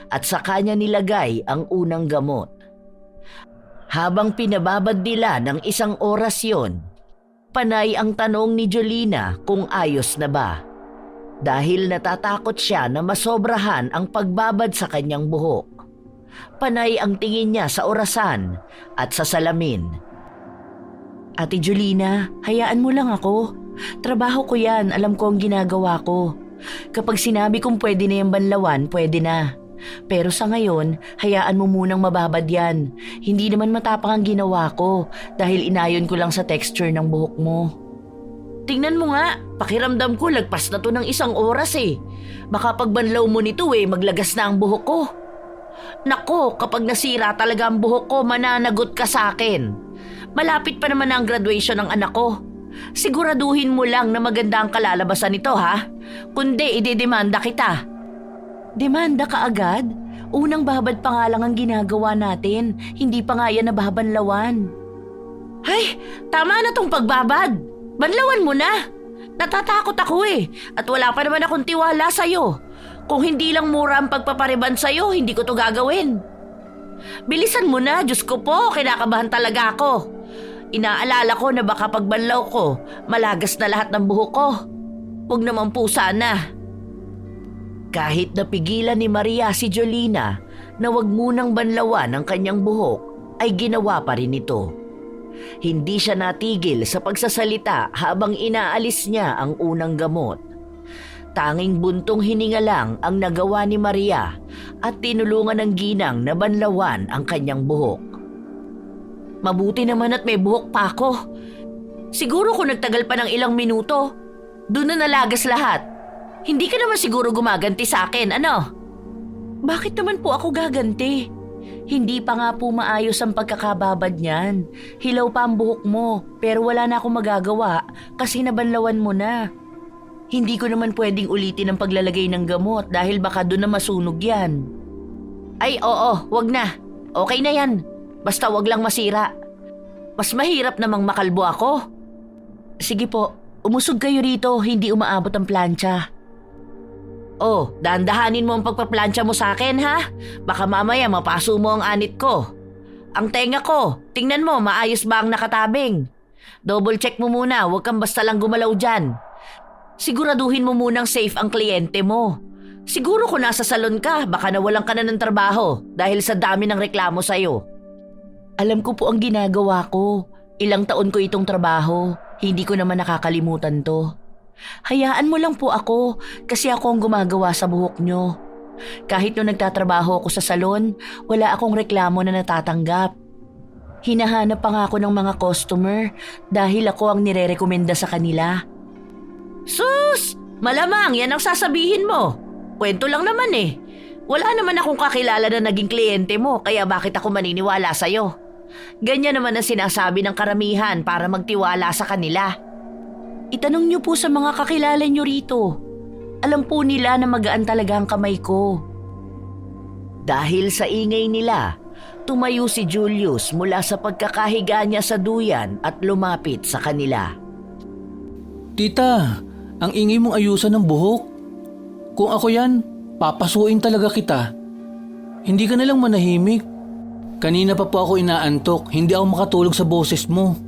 at sa kanya nilagay ang unang gamot. Habang pinababad nila ng 1 oras yon, panay ang tanong ni Jolina kung ayos na ba. Dahil natatakot siya na masobrahan ang pagbabad sa kanyang buhok. Panay ang tingin niya sa orasan at sa salamin. Ate Jolina, hayaan mo lang ako. Trabaho ko yan, alam ko ang ginagawa ko. Kapag sinabi kong pwede na yung banlawan, pwede na. Pero sa ngayon, hayaan mo munang mababad yan. Hindi naman matapang ang ginawa ko dahil inayon ko lang sa texture ng buhok mo. Tingnan mo nga, pakiramdam ko lagpas na to ng 1 oras eh. Baka pag banlaw mo nito maglagas na ang buhok ko. Nako, kapag nasira talaga ang buhok ko, mananagot ka sa akin. Malapit pa naman ang graduation ng anak ko. Siguraduhin mo lang na maganda ang kalalabasan nito ha. Kundi idedemanda kita. Demanda ka agad? Unang babad pa nga lang ang ginagawa natin. Hindi pa nga yan nababanlawan. Ay, tama na tong pagbabad. Banlawan mo na. Natatakot ako eh. At wala pa naman akong tiwala sa'yo. Kung hindi lang mura ang pagpapariban sa'yo, hindi ko to gagawin. Bilisan mo na, Diyos ko po, kinakabahan talaga ako. Inaalala ko na baka pagbanlaw ko, malagas na lahat ng buhok ko. Huwag naman po sana. Kahit napigilan ni Maria si Jolina na wag munang banlawan ang kanyang buhok, ay ginawa pa rin ito. Hindi siya natigil sa pagsasalita habang inaalis niya ang unang gamot. Tanging buntong hininga lang ang nagawa ni Maria at tinulungan ng ginang na banlawan ang kanyang buhok. Mabuti naman at may buhok pa ako. Siguro kung nagtagal pa ng ilang minuto, doon na nalagas lahat. Hindi ka naman siguro gumaganti sa akin, ano? Bakit naman po ako gaganti? Hindi pa nga po maayos ang pagkakababad niyan. Hilaw pa ang buhok mo, pero wala na akong magagawa kasi nabanlawan mo na. Hindi ko naman pwedeng ulitin ang paglalagay ng gamot dahil baka doon na masunog yan. Ay oo, wag na. Okay na yan. Basta wag lang masira. Mas mahirap namang makalbo ako. Sige po, umusog kayo rito, hindi umaabot ang plancha. Oh, dahan-dahanin mo ang pagpaplantsa mo sa akin ha? Baka mamaya mapaso mo ang anit ko. Ang tenga ko, tingnan mo maayos ba ang nakatabing? Double check mo muna, huwag kang basta lang gumalaw dyan. Siguraduhin mo munang safe ang kliyente mo. Siguro kung nasa salon ka, baka nawalan ka na ng trabaho dahil sa dami ng reklamo sa'yo. Alam ko po ang ginagawa ko. Ilang taon ko itong trabaho. Hindi ko naman nakakalimutan to. Hayaan mo lang po ako kasi ako ang gumagawa sa buhok nyo. Kahit nung nagtatrabaho ako sa salon, wala akong reklamo na natatanggap. Hinahanap pa nga ako ng mga customer dahil ako ang nirerekomenda sa kanila. Sus! Malamang yan ang sasabihin mo. Kwento lang naman eh. Wala naman akong kakilala na naging kliyente mo kaya bakit ako maniniwala sa'yo? Ganyan naman ang sinasabi ng karamihan para magtiwala sa kanila. Itanong niyo po sa mga kakilala niyo rito. Alam po nila na magaan talaga ang kamay ko. Dahil sa ingay nila, tumayo si Julius mula sa pagkakahiga niya sa duyan at lumapit sa kanila. Tita, ang ingay mong ayusan ng buhok. Kung ako yan, papasuin talaga kita. Hindi ka nalang manahimik. Kanina pa po ako inaantok, hindi ako makatulog sa boses mo.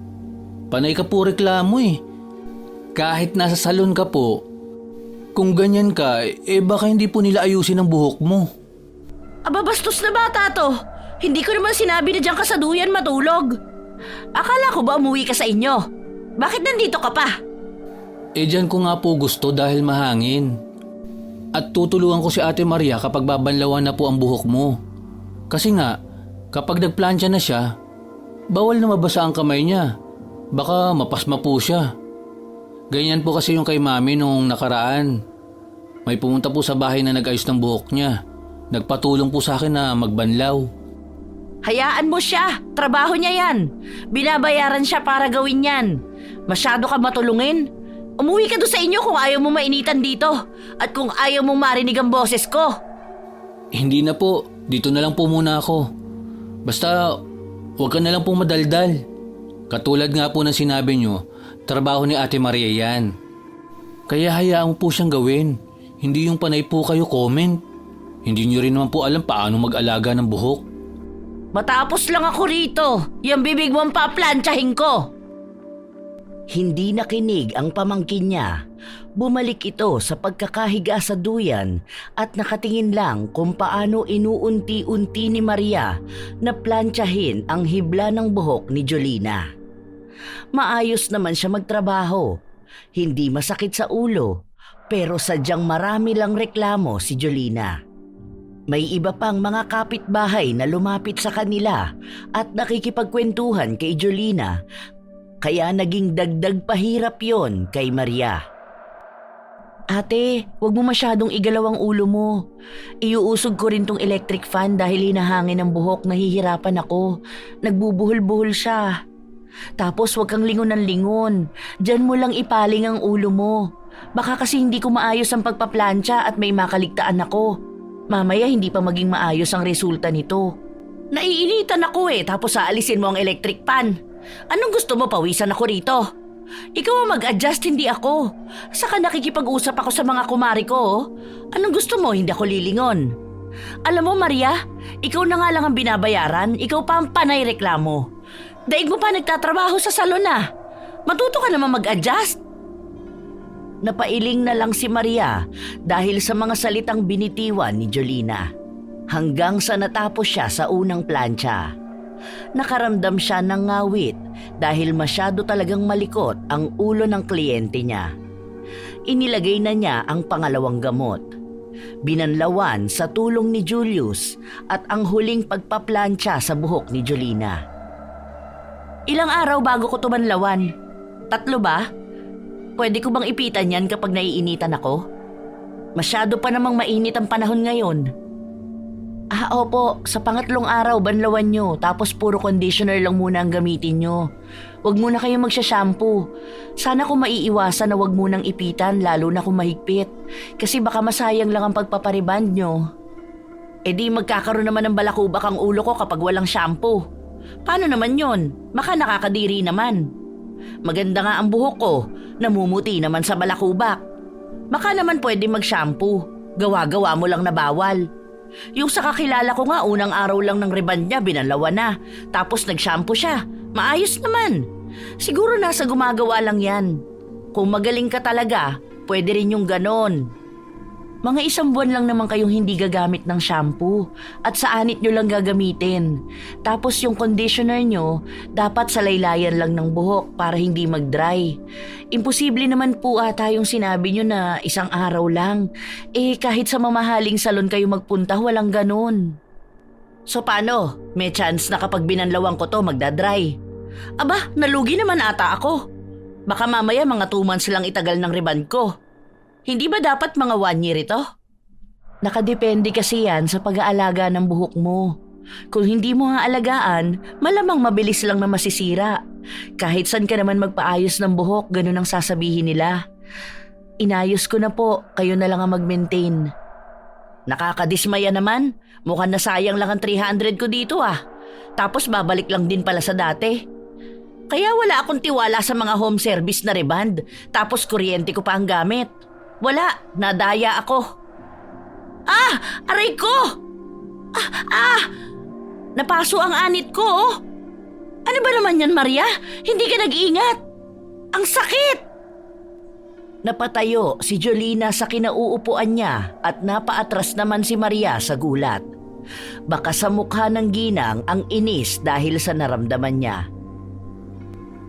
Panay ka po reklamo eh. Kahit nasa salon ka po, kung ganyan ka, baka hindi po nila ayusin ang buhok mo. Aba bastos na bata to. Hindi ko naman sinabi na diyan ka sa duyan matulog. Akala ko ba umuwi ka sa inyo? Bakit nandito ka pa? Diyan ko nga po gusto dahil mahangin. At tutulungan ko si Ate Maria kapag babanlawan na po ang buhok mo. Kasi nga, kapag nagplantsa na siya, bawal na mabasa ang kamay niya. Baka mapasma po siya. Ganyan po kasi yung kay Mami nung nakaraan. May pumunta po sa bahay na nag-ayos ng buhok niya. Nagpatulong po sa akin na magbanlaw. Hayaan mo siya. Trabaho niya yan. Binabayaran siya para gawin yan. Masyado ka matulungin. Umuwi ka doon sa inyo kung ayaw mo mainitan dito. At kung ayaw mong marinig ang boses ko. Hindi na po. Dito na lang po muna ako. Basta, huwag ka na lang pong madaldal. Katulad nga po ng sinabi nyo, trabaho ni Ate Maria yan. Kaya hayaan mo po siyang gawin. Hindi yung panay po kayo comment. Hindi nyo rin naman po alam paano mag-alaga ng buhok. Matapos lang ako rito. Yung bibig mong paplantsahin ko. Hindi nakinig ang pamangkin niya. Bumalik ito sa pagkakahiga sa duyan at nakatingin lang kung paano inuunti-unti ni Maria na plantsahin ang hibla ng buhok ni Jolina. Maayos naman siya magtrabaho. Hindi masakit sa ulo, pero sadyang marami lang reklamo si Jolina. May iba pang mga kapitbahay na lumapit sa kanila at nakikipagkwentuhan kay Jolina, kaya naging dagdag pahirap yon kay Maria. Ate, wag mo masyadong igalaw ang ulo mo. Iuusog ko rin tong electric fan dahil hinahangin ang buhok, nahihirapan ako. Nagbubuhol-buhol siya. Tapos wag kang lingon ng lingon. Diyan mo lang ipaling ang ulo mo. Baka kasi hindi ko maayos ang pagpaplantsa at may makaligtaan ako. Mamaya hindi pa maging maayos ang resulta nito. Naiinitan ako tapos aalisin mo ang electric pan. Anong gusto mo, pawisan ako rito? Ikaw ang mag-adjust, hindi ako. Saka nakikipag-usap ako sa mga kumari ko. Oh. Anong gusto mo? Hindi ako lilingon. Alam mo, Maria, ikaw na nga lang ang binabayaran. Ikaw pa ang panay reklamo. Daig mo pa nagtatrabaho sa salon na. Matuto ka naman mag-adjust. Napailing na lang si Maria dahil sa mga salitang binitiwan ni Jolina. Hanggang sa natapos siya sa unang plancha. Nakaramdam siya ng ngawit dahil masyado talagang malikot ang ulo ng kliyente niya. Inilagay na niya ang pangalawang gamot. Binanlawan sa tulong ni Julius at ang huling pagpaplantsa sa buhok ni Jolina. Ilang araw bago ko tumanlawan? 3 ba? Pwede ko bang ipitan yan kapag naiinitan ako? Masyado pa namang mainit ang panahon ngayon. Opo, sa pangatlong araw banlawan nyo tapos puro conditioner lang muna ang gamitin nyo. Huwag muna kayong magsha-shampoo. Sana kung maiiwasan na huwag munang ipitan lalo na kung mahigpit. Kasi baka masayang lang ang pagpapariband nyo. E di magkakaroon naman ng balakubak ang ulo ko kapag walang shampoo. Paano naman yon? Baka nakakadiri naman. Maganda nga ang buhok ko, namumuti naman sa balakubak. Baka naman pwede mag-shampoo. Gawa-gawa mo lang na bawal. Yung sa kakilala ko nga, unang araw lang ng reband niya, binanlawan na. Tapos nag-shampoo siya. Maayos naman. Siguro nasa gumagawa lang yan. Kung magaling ka talaga, pwede rin yung ganon. Mga 1 buwan lang naman kayong hindi gagamit ng shampoo at sa anit nyo lang gagamitin. Tapos yung conditioner nyo, dapat sa laylayan lang ng buhok para hindi mag-dry. Imposible naman po ata yung sinabi nyo na 1 araw lang. Kahit sa mamahaling salon kayo magpunta, walang ganon. So paano? May chance na kapag binanlawan ko to magdadry? Aba, nalugi naman ata ako. Baka mamaya mga 2 months lang itagal ng reband ko. Hindi ba dapat mga 1 year ito? Nakadepende kasi yan sa pag-aalaga ng buhok mo. Kung hindi mo nga alagaan, malamang mabilis lang na masisira. Kahit saan ka naman magpaayos ng buhok, ganun ang sasabihin nila. Inayos ko na po, kayo na lang ang mag-maintain. Nakakadismaya naman, mukhang nasayang lang ang 300 ko dito ah. Tapos babalik lang din pala sa dati. Kaya wala akong tiwala sa mga home service na reband, tapos kuryente ko pa ang gamit. Wala, nadaya ako. Aray ko! Napaso ang anit ko, oh. Ano ba naman yan, Maria? Hindi ka nag-iingat. Ang sakit! Napatayo si Jolina sa kinauupuan niya at napaatras naman si Maria sa gulat. Baka sa mukha ng ginang ang inis dahil sa naramdaman niya.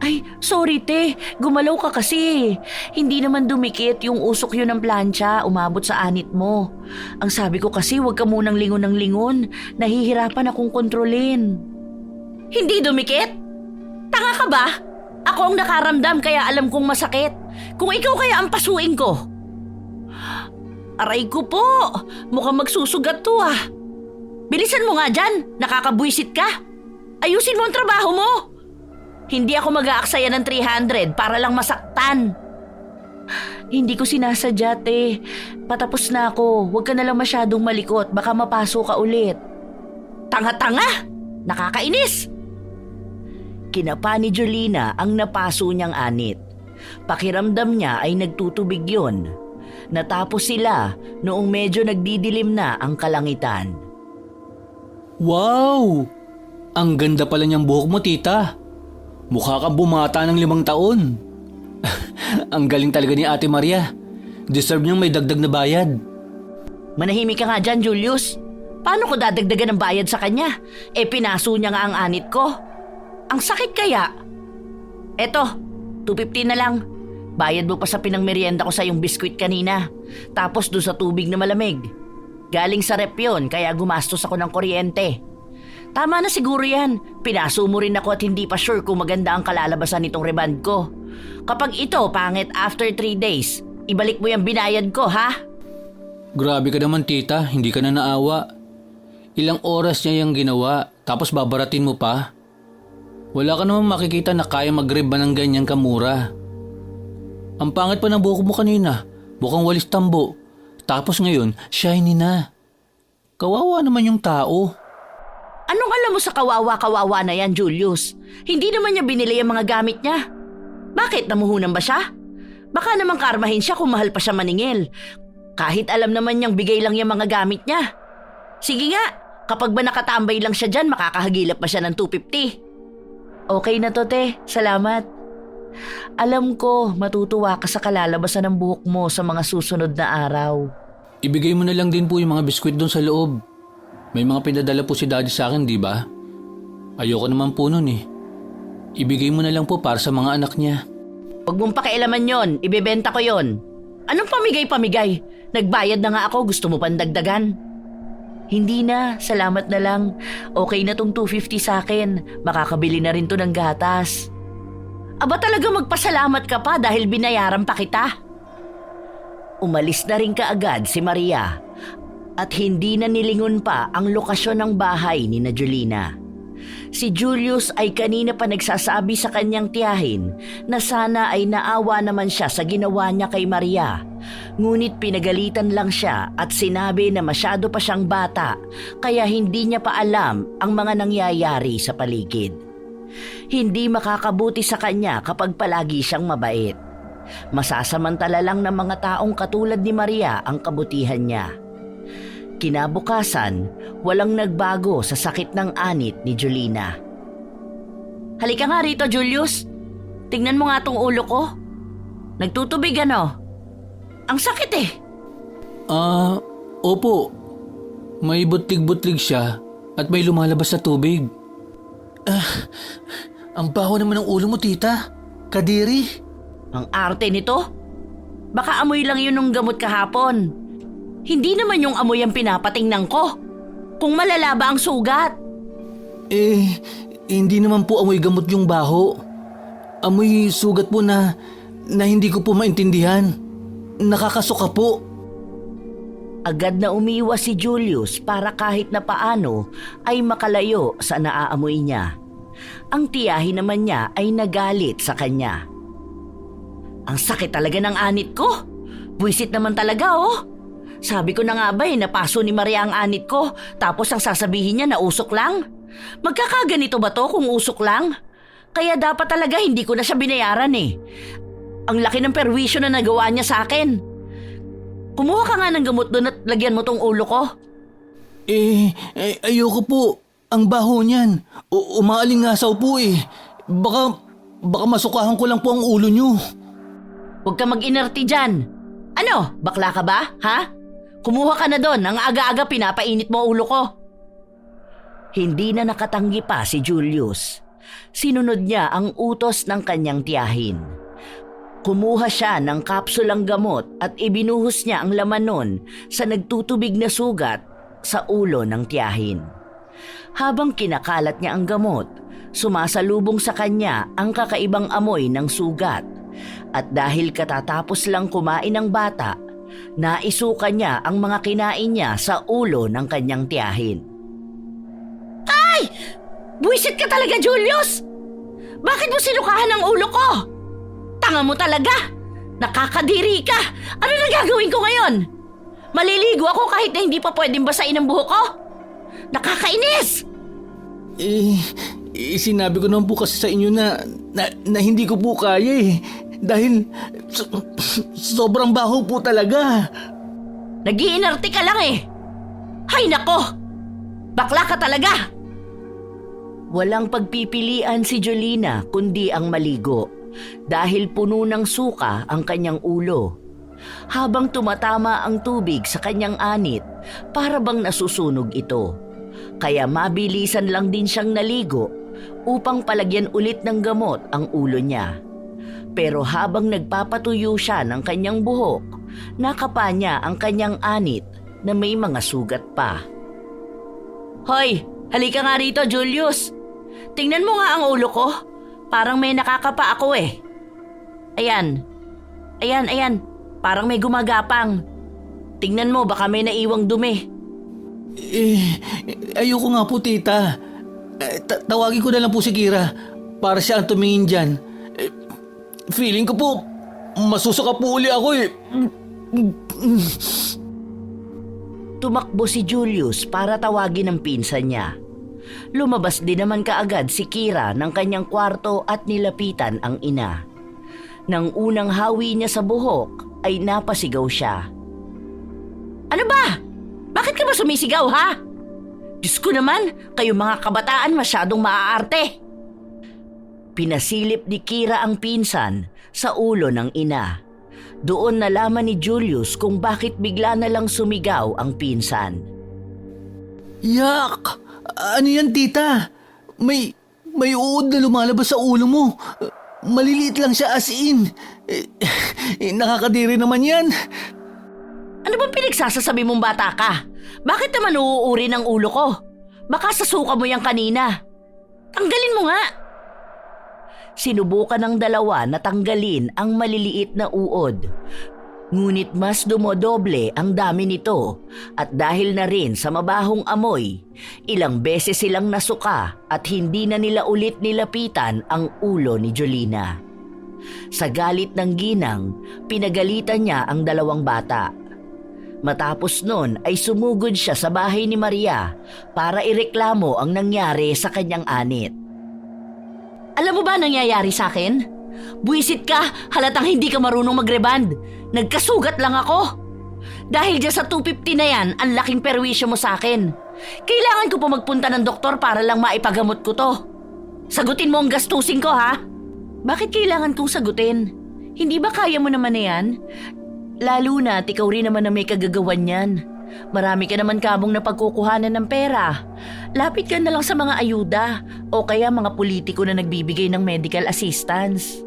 Ay, sorry te, gumalaw ka kasi. Hindi naman dumikit yung usok yun ng plancha, umabot sa anit mo. Ang sabi ko kasi huwag ka munang lingon ng lingon, nahihirapan akong kontrolin. Hindi dumikit? Tanga ka ba? Ako ang nakaramdam kaya alam kong masakit. Kung ikaw kaya ang pasuin ko. Aray ko po, mukhang magsusugat to ah. Bilisan mo nga dyan, nakakabwisit ka. Ayusin mo ang trabaho mo. Hindi ako mag-aaksaya ng 300 para lang masaktan. Hindi ko sinasadya, te. Patapos na ako. Huwag ka na lang masyadong malikot. Baka mapaso ka ulit. Tanga-tanga! Nakakainis! Kinapa ni Jolina ang napaso niyang anit. Pakiramdam niya ay nagtutubig yon. Natapos sila noong medyo nagdidilim na ang kalangitan. Wow! Ang ganda pala niyang buhok mo, tita. Mukha kang bumata ng 5 taon. Ang galing talaga ni Ate Maria. Deserve niyang may dagdag na bayad. Manahimik ka nga dyan, Julius. Paano ko dadagdagan ng bayad sa kanya? Pinaso niya nga ang anit ko. Ang sakit kaya? Eto, 250 na lang. Bayad mo pa sa pinangmerienda ko sa yung biskwit kanina. Tapos doon sa tubig na malamig. Galing sa rep yun, kaya gumastos ako ng kuryente. Tama na siguro yan. Pinaso mo rin ako at hindi pa sure kung maganda ang kalalabasan nitong reband ko. Kapag ito pangit after 3 days, ibalik mo yung binayad ko, ha? Grabe ka naman, tita. Hindi ka na naawa. Ilang oras niya yung ginawa, tapos babaratin mo pa. Wala ka naman makikita na kaya mag-rib ng ganyan kamura. Ang pangit pa ng buhok mo kanina. Mukhang walis tambo. Tapos ngayon, shiny na. Kawawa naman yung tao. Anong alam mo sa kawawa-kawawa na yan, Julius? Hindi naman niya binili ang mga gamit niya. Bakit, namuhunan ba siya? Baka naman karmahin siya kung mahal pa siya maningil. Kahit alam naman niyang bigay lang yung mga gamit niya. Sige nga, kapag ba nakatambay lang siya dyan, makakahagilap pa siya ng 250. Okay na to, te. Salamat. Alam ko, matutuwa ka sa kalalabasan ng buhok mo sa mga susunod na araw. Ibigay mo na lang din po yung mga biskwit doon sa loob. May mga pinadala po si daddy sa akin, di ba? Ayoko naman po nun eh. Ibigay mo na lang po para sa mga anak niya. Huwag mong pakialaman yon, ibebenta ko yon. Anong pamigay-pamigay? Nagbayad na nga ako, gusto mo pang dagdagan? Hindi na, salamat na lang. Okay na tong 250 sa akin, makakabili na rin to ng gatas. Aba talaga magpasalamat ka pa dahil binayaran pa kita. Umalis na rin kaagad si Maria at hindi na nilingon pa ang lokasyon ng bahay ni na Julina. Si Julius ay kanina pa nagsasabi sa kanyang tiyahin na sana ay naawa naman siya sa ginawa niya kay Maria. Ngunit pinagalitan lang siya at sinabi na masyado pa siyang bata kaya hindi niya pa alam ang mga nangyayari sa paligid. Hindi makakabuti sa kanya kapag palagi siyang mabait. Masasamantala lang ng mga taong katulad ni Maria ang kabutihan niya. Kinabukasan, walang nagbago sa sakit ng anit ni Julina. Halika nga rito, Julius. Tingnan mo nga tong ulo ko. Nagtutubig ano? Ang sakit eh. Opo. May butlig-butlig siya at may lumalabas na tubig. Ang baho naman ng ulo mo, tita. Kadiri. Ang arte nito? Baka amoy lang yun ng gamot kahapon. Hindi naman yung amoy ang pinapatingnan ko. Kung malala ba ang sugat? Hindi naman po amoy gamot yung baho. Amoy sugat po na hindi ko po maintindihan. Nakakasuka po. Agad na umiwas si Julius para kahit na paano ay makalayo sa naaamoy niya. Ang tiyahin naman niya ay nagalit sa kanya. Ang sakit talaga ng anit ko. Buwisit naman talaga oh. Sabi ko na nga ba napaso ni Maria ang anit ko tapos ang sasabihin niya na usok lang? Magkakaganito ba to kung usok lang? Kaya dapat talaga hindi ko na siya binayaran eh. Ang laki ng perwisyo na nagawa niya sa akin. Kumuha ka nga ng gamot doon at lagyan mo tong ulo ko. Ayoko po. Ang baho niyan. Umaalingasaw po eh. Baka masukahan ko lang po ang ulo niyo. Huwag ka mag-inerti dyan. Ano, bakla ka ba, ha? Kumuha ka na doon, ang aga-aga pinapainit mo ulo ko. Hindi na nakatanggi pa si Julius. Sinunod niya ang utos ng kanyang tiyahin. Kumuha siya ng kapsulang gamot at ibinuhos niya ang laman nun sa nagtutubig na sugat sa ulo ng tiyahin. Habang kinakalat niya ang gamot, sumasalubong sa kanya ang kakaibang amoy ng sugat. At dahil katatapos lang kumain ng bata, naisukan niya ang mga kinain niya sa ulo ng kanyang tiyahin. Ay! Buwisit ka talaga, Julius! Bakit mo sinukahan ang ulo ko? Tanga mo talaga! Nakakadiri ka! Ano na gagawin ko ngayon? Maliligo ako kahit na hindi pa pwedeng basain ang buhok ko? Nakakainis! Sinabi ko naman po kasi sa inyo na hindi ko po kaya eh. Dahil sobrang baho po talaga. Nag-iinarte ka lang eh. Hay nako! Bakla ka talaga! Walang pagpipilian si Jolina kundi ang maligo dahil puno ng suka ang kanyang ulo. Habang tumatama ang tubig sa kanyang anit, para bang nasusunog ito. Kaya mabilisan lang din siyang naligo upang palagyan ulit ng gamot ang ulo niya. Pero habang nagpapatuyo siya ng kanyang buhok, nakapa niya ang kanyang anit na may mga sugat pa. Hoy, halika nga rito, Julius. Tingnan mo nga ang ulo ko. Parang may nakakapa ako eh. Ayan. Parang may gumagapang. Tingnan mo, baka may naiwang dumi. Ayoko nga po, tita. Tawagin ko na lang po si Kira para siya ang tumingin dyan. Feeling ko po, masusuka po uli ako eh. Tumakbo si Julius para tawagin ang pinsan niya. Lumabas din naman kaagad si Kira ng kanyang kwarto at nilapitan ang ina. Nang unang hawi niya sa buhok ay napasigaw siya. Ano ba? Bakit ka ba sumisigaw, ha? Diyos ko naman, kayo mga kabataan masyadong maaarte. Pinasilip ni Kira ang pinsan sa ulo ng ina. Doon nalaman ni Julius kung bakit bigla na lang sumigaw ang pinsan. Yak! Ano yan, tita? May uod na lumalabas sa ulo mo. Maliliit lang siya as in. Nakakadiri naman yan. Ano bang pinagsasasabi mong bata ka? Bakit naman uuuri ng ulo ko? Baka sasuka mo yan kanina. Tanggalin mo nga. Sinubukan ng dalawa na tanggalin ang maliliit na uod. Ngunit mas dumodoble ang dami nito at dahil na rin sa mabahong amoy, ilang beses silang nasuka at hindi na nila ulit nilapitan ang ulo ni Jolina. Sa galit ng ginang, pinagalitan niya ang dalawang bata. Matapos nun ay sumugod siya sa bahay ni Maria para ireklamo ang nangyari sa kanyang anit. Alam mo ba nangyayari sa akin? Buwisit ka, halatang hindi ka marunong magreband. Nagkasugat lang ako. Dahil dyan sa 250 na yan, ang laking perwisyo mo sa akin. Kailangan ko pa magpunta ng doktor para lang maipagamot ko to. Sagutin mo ang gastusin ko, ha? Bakit kailangan kong sagutin? Hindi ba kaya mo naman na yan? Lalo na at ikaw rin naman na may kagagawan yan. Marami ka naman kamong napagkukuhanan ng pera. Lapit ka na lang sa mga ayuda o kaya mga politiko na nagbibigay ng medical assistance.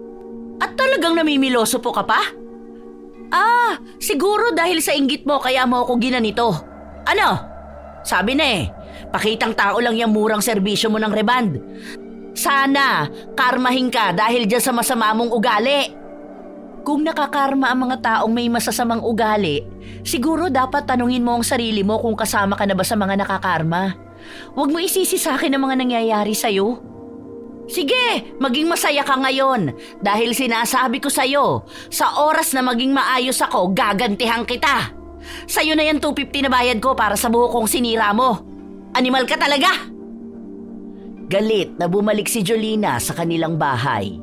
At talagang namimiloso po ka pa? Siguro dahil sa inggit mo kaya mo ako ginanito. Ano? Sabi na pakitang tao lang yung murang serbisyo mo ng reband. Sana, karmahin ka dahil dyan sa masama mong ugali. Kung nakakarma ang mga taong may masasamang ugali, siguro dapat tanungin mo ang sarili mo kung kasama ka na ba sa mga nakakarma. Huwag mo isisi sa akin ang mga nangyayari sa'yo. Sige, maging masaya ka ngayon dahil sinasabi ko sa'yo, sa oras na maging maayos ako, gagantihan kita. Sa'yo na yan 250 na bayad ko para sa buhok kong sinira mo. Animal ka talaga! Galit na bumalik si Jolina sa kanilang bahay.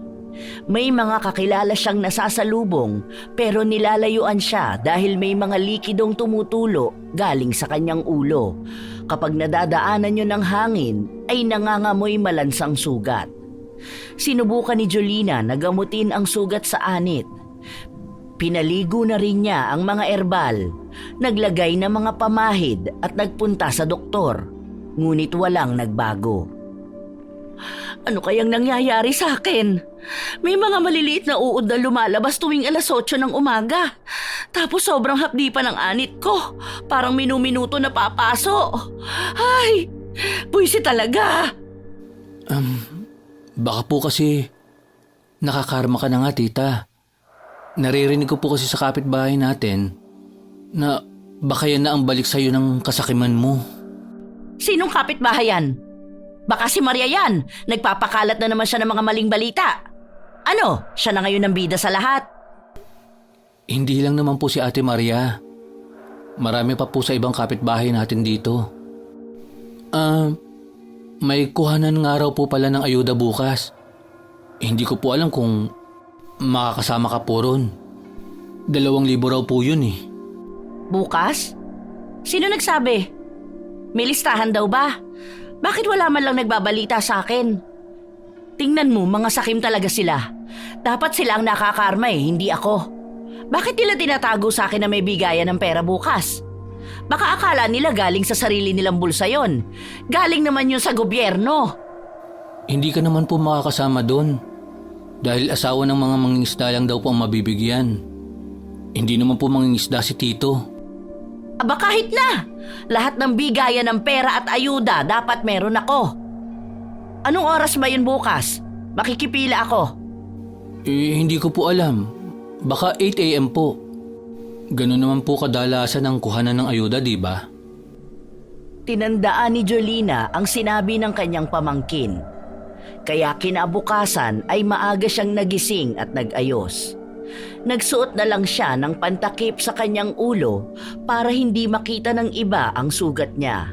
May mga kakilala siyang nasasalubong pero nilalayuan siya dahil may mga likidong tumutulo galing sa kanyang ulo. Kapag nadadaanan niyo ng hangin ay nangangamoy malansang sugat. Sinubukan ni Jolina na gamutin ang sugat sa anit. Pinaligo na rin niya ang mga erbal, naglagay ng mga pamahid at nagpunta sa doktor. Ngunit walang nagbago. Ano kayang nangyayari sa akin? May mga maliliit na uod na lumalabas tuwing alas 8 ng umaga. Tapos sobrang hapdi pa ng anit ko. Parang minu-minuto na papaso. Ay, buwisi talaga. Baka po kasi nakakarma ka na nga, tita. Naririnig ko po kasi sa kapitbahay natin na baka yan na ang balik sa'yo ng kasakiman mo. Sinong kapitbahay yan? Baka si Maria yan. Nagpapakalat na naman siya ng mga maling balita. Ano, siya na ngayon ang bida sa lahat. Hindi lang naman po si Ate Maria. Marami pa po sa ibang kapitbahay natin dito. May kuhanan nga raw po pala ng ayuda bukas. Hindi ko po alam kung makakasama ka po ron. 2,000 raw po yun eh. Bukas? Sino nagsabi? May listahan daw ba? Bakit wala man lang nagbabalita sa akin? Tingnan mo, mga sakim talaga sila. Dapat sila ang nakakarma hindi ako. Bakit nila tinatago sa akin na may bigayan ng pera bukas? Baka akala nila galing sa sarili nilang bulsa yon. Galing naman yun sa gobyerno. Hindi ka naman po makakasama doon. Dahil asawa ng mga mangingisda lang daw po ang mabibigyan. Hindi naman po mangingisda si Tito. Aba kahit na. Lahat ng bigayan ng pera at ayuda dapat meron ako. Anong oras ba yun bukas? Makikipila ako. Hindi ko po alam. Baka 8 a.m. po. Ganun naman po kadalasan ang kuhanan ng ayuda, di ba? Tinandaan ni Jolina ang sinabi ng kanyang pamangkin. Kaya kinabukasan ay maaga siyang nagising at nag-ayos. Nagsuot na lang siya ng pantakip sa kanyang ulo para hindi makita ng iba ang sugat niya.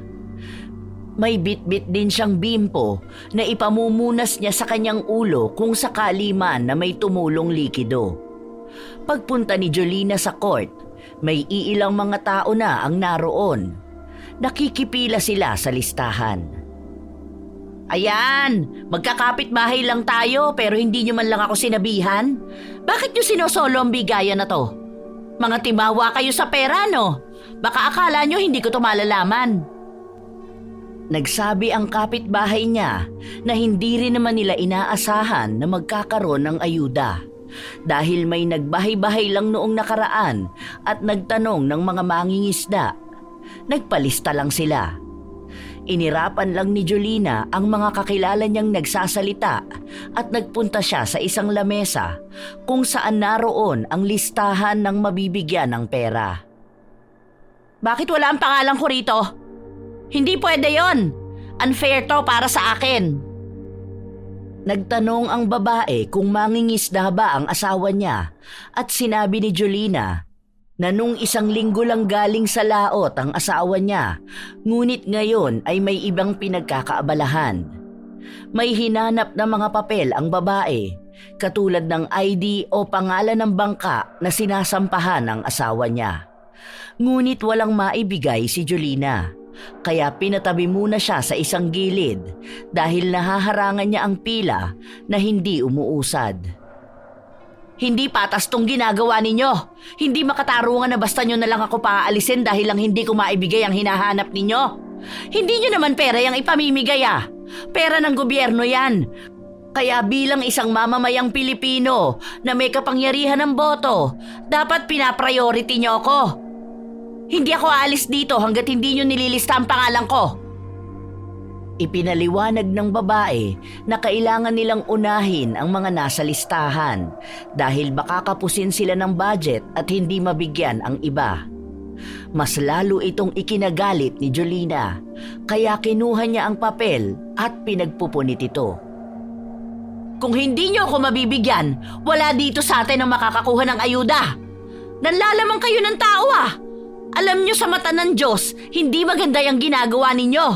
May bitbit din siyang bimpo na ipamumunas niya sa kanyang ulo kung sakali man na may tumulong likido. Pagpunta ni Jolina sa court, may iilang mga tao na ang naroon. Nakikipila sila sa listahan. Ayan, magkakapit-bahay lang tayo pero hindi nyo man lang ako sinabihan. Bakit nyo sinosolo ang bigayan na to? Mga timawa kayo sa pera, no? Baka akala nyo hindi ko to malalaman. Nagsabi ang kapitbahay niya na hindi rin naman nila inaasahan na magkakaroon ng ayuda dahil may nagbahay-bahay lang noong nakaraan at nagtanong ng mga mangingisda. Nagpalista lang sila. Inirapan lang ni Jolina ang mga kakilala niyang nagsasalita at nagpunta siya sa isang lamesa kung saan naroon ang listahan ng mabibigyan ng pera. Bakit wala ang pangalan ko rito? Hindi pwede yon. Unfair to para sa akin. Nagtanong ang babae kung mangingisda ba ang asawa niya at sinabi ni Jolina na nung 1 linggo lang galing sa laot ang asawa niya, ngunit ngayon ay may ibang pinagkakaabalahan. May hinanap na mga papel ang babae, katulad ng ID o pangalan ng bangka na sinasampahan ng asawa niya. Ngunit walang maibigay si Jolina. Kaya pinatabi muna siya sa isang gilid dahil nahaharangan niya ang pila na hindi umuusad. Hindi patas tong ginagawa ninyo. Hindi makatarungan na basta nyo na lang ako paaalisin dahil lang hindi ko maibigay ang hinahanap ninyo. Hindi nyo naman pera yung ipamimigay ah. Pera ng gobyerno yan. Kaya bilang isang mamamayang Pilipino na may kapangyarihan ng boto, dapat pinapriority nyo ako. Hindi ako aalis dito hanggat hindi nyo nililista ang pangalan ko. Ipinaliwanag ng babae na kailangan nilang unahin ang mga nasa listahan dahil baka kapusin sila ng budget at hindi mabigyan ang iba. Mas lalo itong ikinagalit ni Jolina kaya kinuha niya ang papel at pinagpupunit ito. Kung hindi nyo ako mabibigyan, wala dito sa atin ang makakakuha ng ayuda. Nanlalamang kayo ng tao ah. Alam nyo sa mata ng Diyos, hindi maganda yung ginagawa ninyo.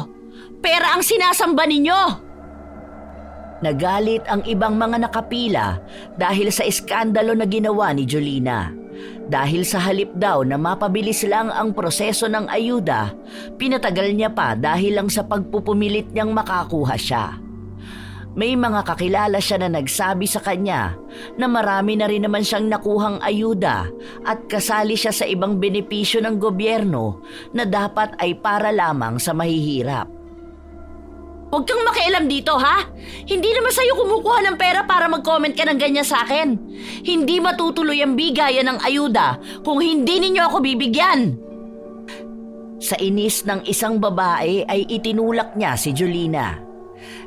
Pera ang sinasamba ninyo. Nagalit ang ibang mga nakapila dahil sa iskandalo na ginawa ni Jolina. Dahil sa halip daw na mapabilis lang ang proseso ng ayuda, pinatagal niya pa dahil lang sa pagpupumilit niyang makakuha siya. May mga kakilala siya na nagsabi sa kanya na marami na rin naman siyang nakuhang ayuda at kasali siya sa ibang benepisyo ng gobyerno na dapat ay para lamang sa mahihirap. Huwag kang makialam dito ha! Hindi naman sa'yo kumukuha ng pera para mag-comment ka ng ganyan sa akin. Hindi matutuloy ang bigayan ng ayuda kung hindi ninyo ako bibigyan. Sa inis ng isang babae ay itinulak niya si Jolina.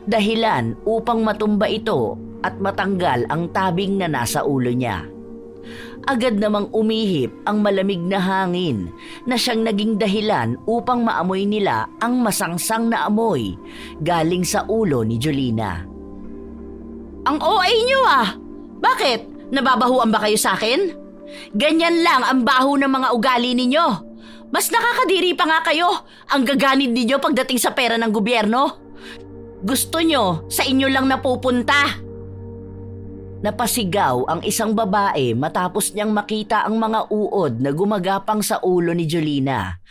Dahilan upang matumba ito at matanggal ang tabing na nasa ulo niya. Agad namang umihip ang malamig na hangin na siyang naging dahilan upang maamoy nila ang masangsang na amoy galing sa ulo ni Jolina. Ang OA niyo ah! Bakit? Nababahuan ba kayo sa akin? Ganyan lang ang baho ng mga ugali ninyo. Mas nakakadiri pa nga kayo. Ang gaganid ninyo pagdating sa pera ng gobyerno. Gusto nyo, sa inyo lang napupunta. Napasigaw ang isang babae matapos niyang makita ang mga uod na gumagapang sa ulo ni Jolina.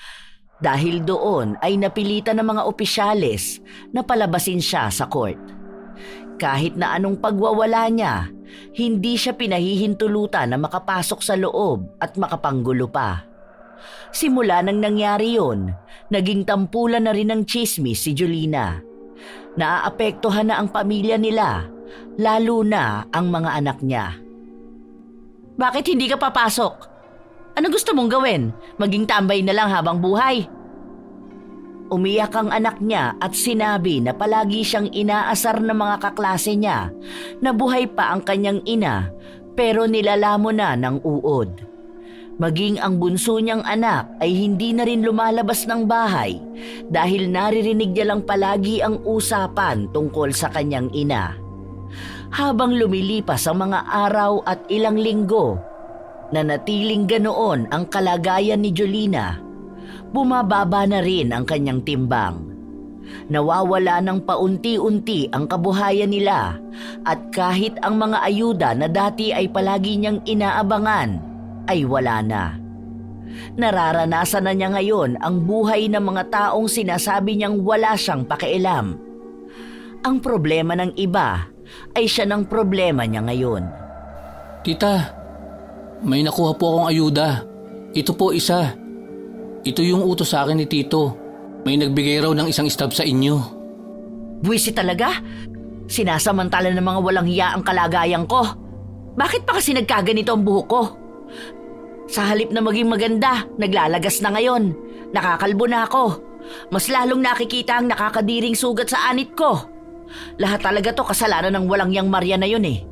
Dahil doon ay napilitan ng mga opisyales na palabasin siya sa court. Kahit na anong pagwawala niya, hindi siya pinahihintulutan na makapasok sa loob at makapanggulo pa. Simula nang nangyari yon, naging tampulan na rin ng tsismis si Jolina. Naaapektuhan na ang pamilya nila, lalo na ang mga anak niya. Bakit hindi ka papasok? Ano gusto mong gawin? Maging tambay na lang habang buhay? Umiyak ang anak niya at sinabi na palagi siyang inaasar ng mga kaklase niya na buhay pa ang kanyang ina pero nilalamon na ng uod. Maging ang bunso niyang anak ay hindi na rin lumalabas ng bahay dahil naririnig niya lang palagi ang usapan tungkol sa kanyang ina. Habang lumilipas ang mga araw at ilang linggo, nanatiling ganoon ang kalagayan ni Jolina, bumababa na rin ang kanyang timbang. Nawawala ng paunti-unti ang kabuhayan nila at kahit ang mga ayuda na dati ay palagi niyang inaabangan ay wala na. Nararanasan na niya ngayon ang buhay ng mga taong sinasabi niyang wala siyang pakialam. Ang problema ng iba ay siya ng problema niya ngayon. Tita, may nakuha po akong ayuda. Ito po isa. Ito yung utos sa akin ni Tito. May nagbigay raw ng isang stub sa inyo. Buwisit talaga? Sinasamantala ng mga walang hiya ang kalagayan ko. Bakit pa kasi nagkaganito ang buhok ko? Sa halip na maging maganda, naglalagas na ngayon. Nakakalbo na ako. Mas lalong nakikita ang nakakadiring sugat sa anit ko. Lahat talaga to kasalanan ng walang yang Maria na yun eh.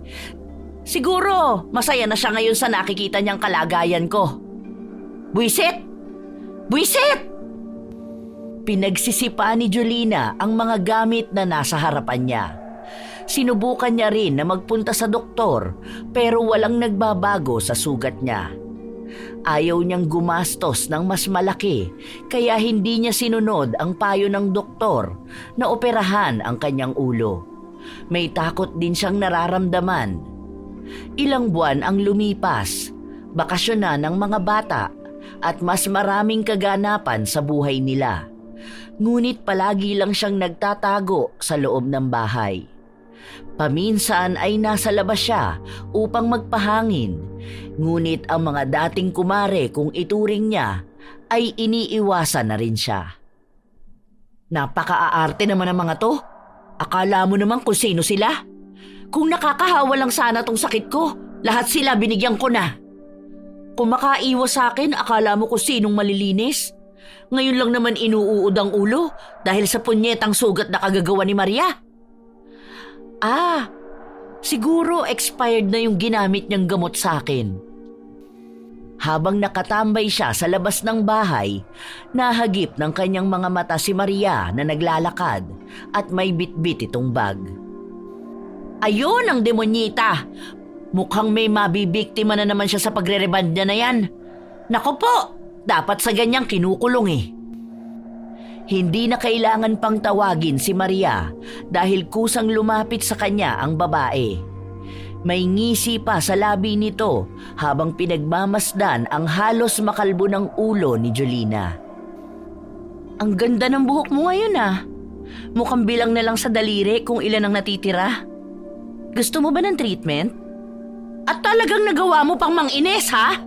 Siguro, masaya na siya ngayon sa nakikita niyang kalagayan ko. Buwisit! Buwisit! Pinagsisipa ni Jolina ang mga gamit na nasa harapan niya. Sinubukan niya rin na magpunta sa doktor pero walang nagbabago sa sugat niya. Ayaw niyang gumastos ng mas malaki kaya hindi niya sinunod ang payo ng doktor na operahan ang kanyang ulo. May takot din siyang nararamdaman. Ilang buwan ang lumipas, bakasyon na ng mga bata at mas maraming kaganapan sa buhay nila. Ngunit palagi lang siyang nagtatago sa loob ng bahay. Paminsan ay nasa labas siya upang magpahangin, ngunit ang mga dating kumare kung ituring niya ay iniiwasan na rin siya. Napaka-aarte naman ng mga to. Akala mo naman kung sino sila? Kung nakakahawa lang sana tong sakit ko, lahat sila binigyan ko na. Kung makaiwas sa akin, akala mo kung sinong malilinis? Ngayon lang naman inuuod ang ulo dahil sa punyetang sugat na kagagawa ni Maria. Siguro expired na yung ginamit niyang gamot sa akin. Habang nakatambay siya sa labas ng bahay, nahagip ng kanyang mga mata si Maria na naglalakad at may bitbit itong bag. Ayun ang demonyita! Mukhang may mabibiktima na naman siya sa pagre-reband niya na yan. Nako po, dapat sa ganyang kinukulong eh. Hindi na kailangan pang tawagin si Maria dahil kusang lumapit sa kanya ang babae. May ngisi pa sa labi nito habang pinagmamasdan ang halos makalbo ng ulo ni Jolina. Ang ganda ng buhok mo ngayon ah. Mukhang bilang na lang sa daliri kung ilan ang natitira. Gusto mo ba ng treatment? At talagang nagawa mo pang mang-ines ha?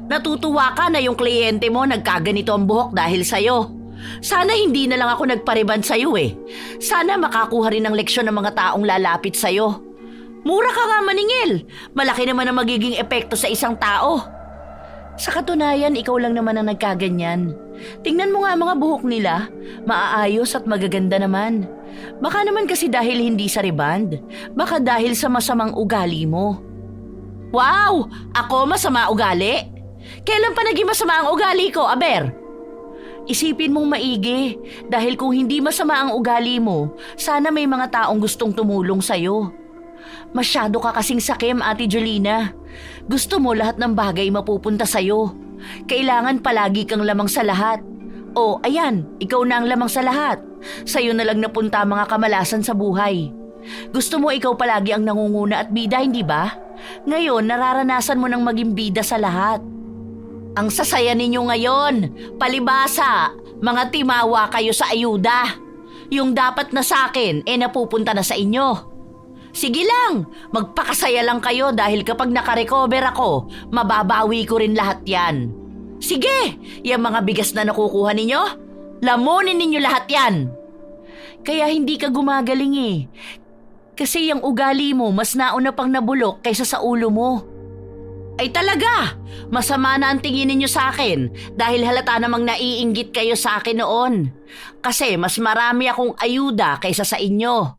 Natutuwa ka na yung kliyente mo nagkaganito ang buhok dahil sa'yo. Sana hindi na lang ako nagpariband sa'yo eh. Sana makakuha rin ng leksyon ng mga taong lalapit sa'yo. Mura ka nga maningil. Malaki naman ang magiging epekto sa isang tao. Sa katunayan, ikaw lang naman ang nagkaganyan. Tingnan mo nga ang mga buhok nila. Maaayos at magaganda naman. Baka naman kasi dahil hindi sa reband. Baka dahil sa masamang ugali mo. Wow! Ako masama ugali? Kailan pa naging masama ang ugali ko, Aber? Isipin mong maigi, dahil kung hindi masama ang ugali mo, sana may mga taong gustong tumulong sa'yo. Masyado ka kasing sakim, Ate Jolina. Gusto mo lahat ng bagay mapupunta sa'yo. Kailangan palagi kang lamang sa lahat. O, ayan, ikaw na ang lamang sa lahat. Sa'yo na lang napunta mga kamalasan sa buhay. Gusto mo ikaw palagi ang nangunguna at bida, hindi ba? Ngayon, nararanasan mo ng maging bida sa lahat. Ang sasaya ninyo ngayon, palibasa, mga timawa kayo sa ayuda. Yung dapat na sa akin, napupunta na sa inyo. Sige lang, magpakasaya lang kayo dahil kapag nakarecover ako, mababawi ko rin lahat yan. Sige, yung mga bigas na nakukuha ninyo, lamunin ninyo lahat yan. Kaya hindi ka gumagaling eh. Kasi yung ugali mo mas nauna pang nabulok kaysa sa ulo mo. Ay talaga, masama na ang tingin ninyo sa akin dahil halata namang naiinggit kayo sa akin noon. Kasi mas marami akong ayuda kaysa sa inyo.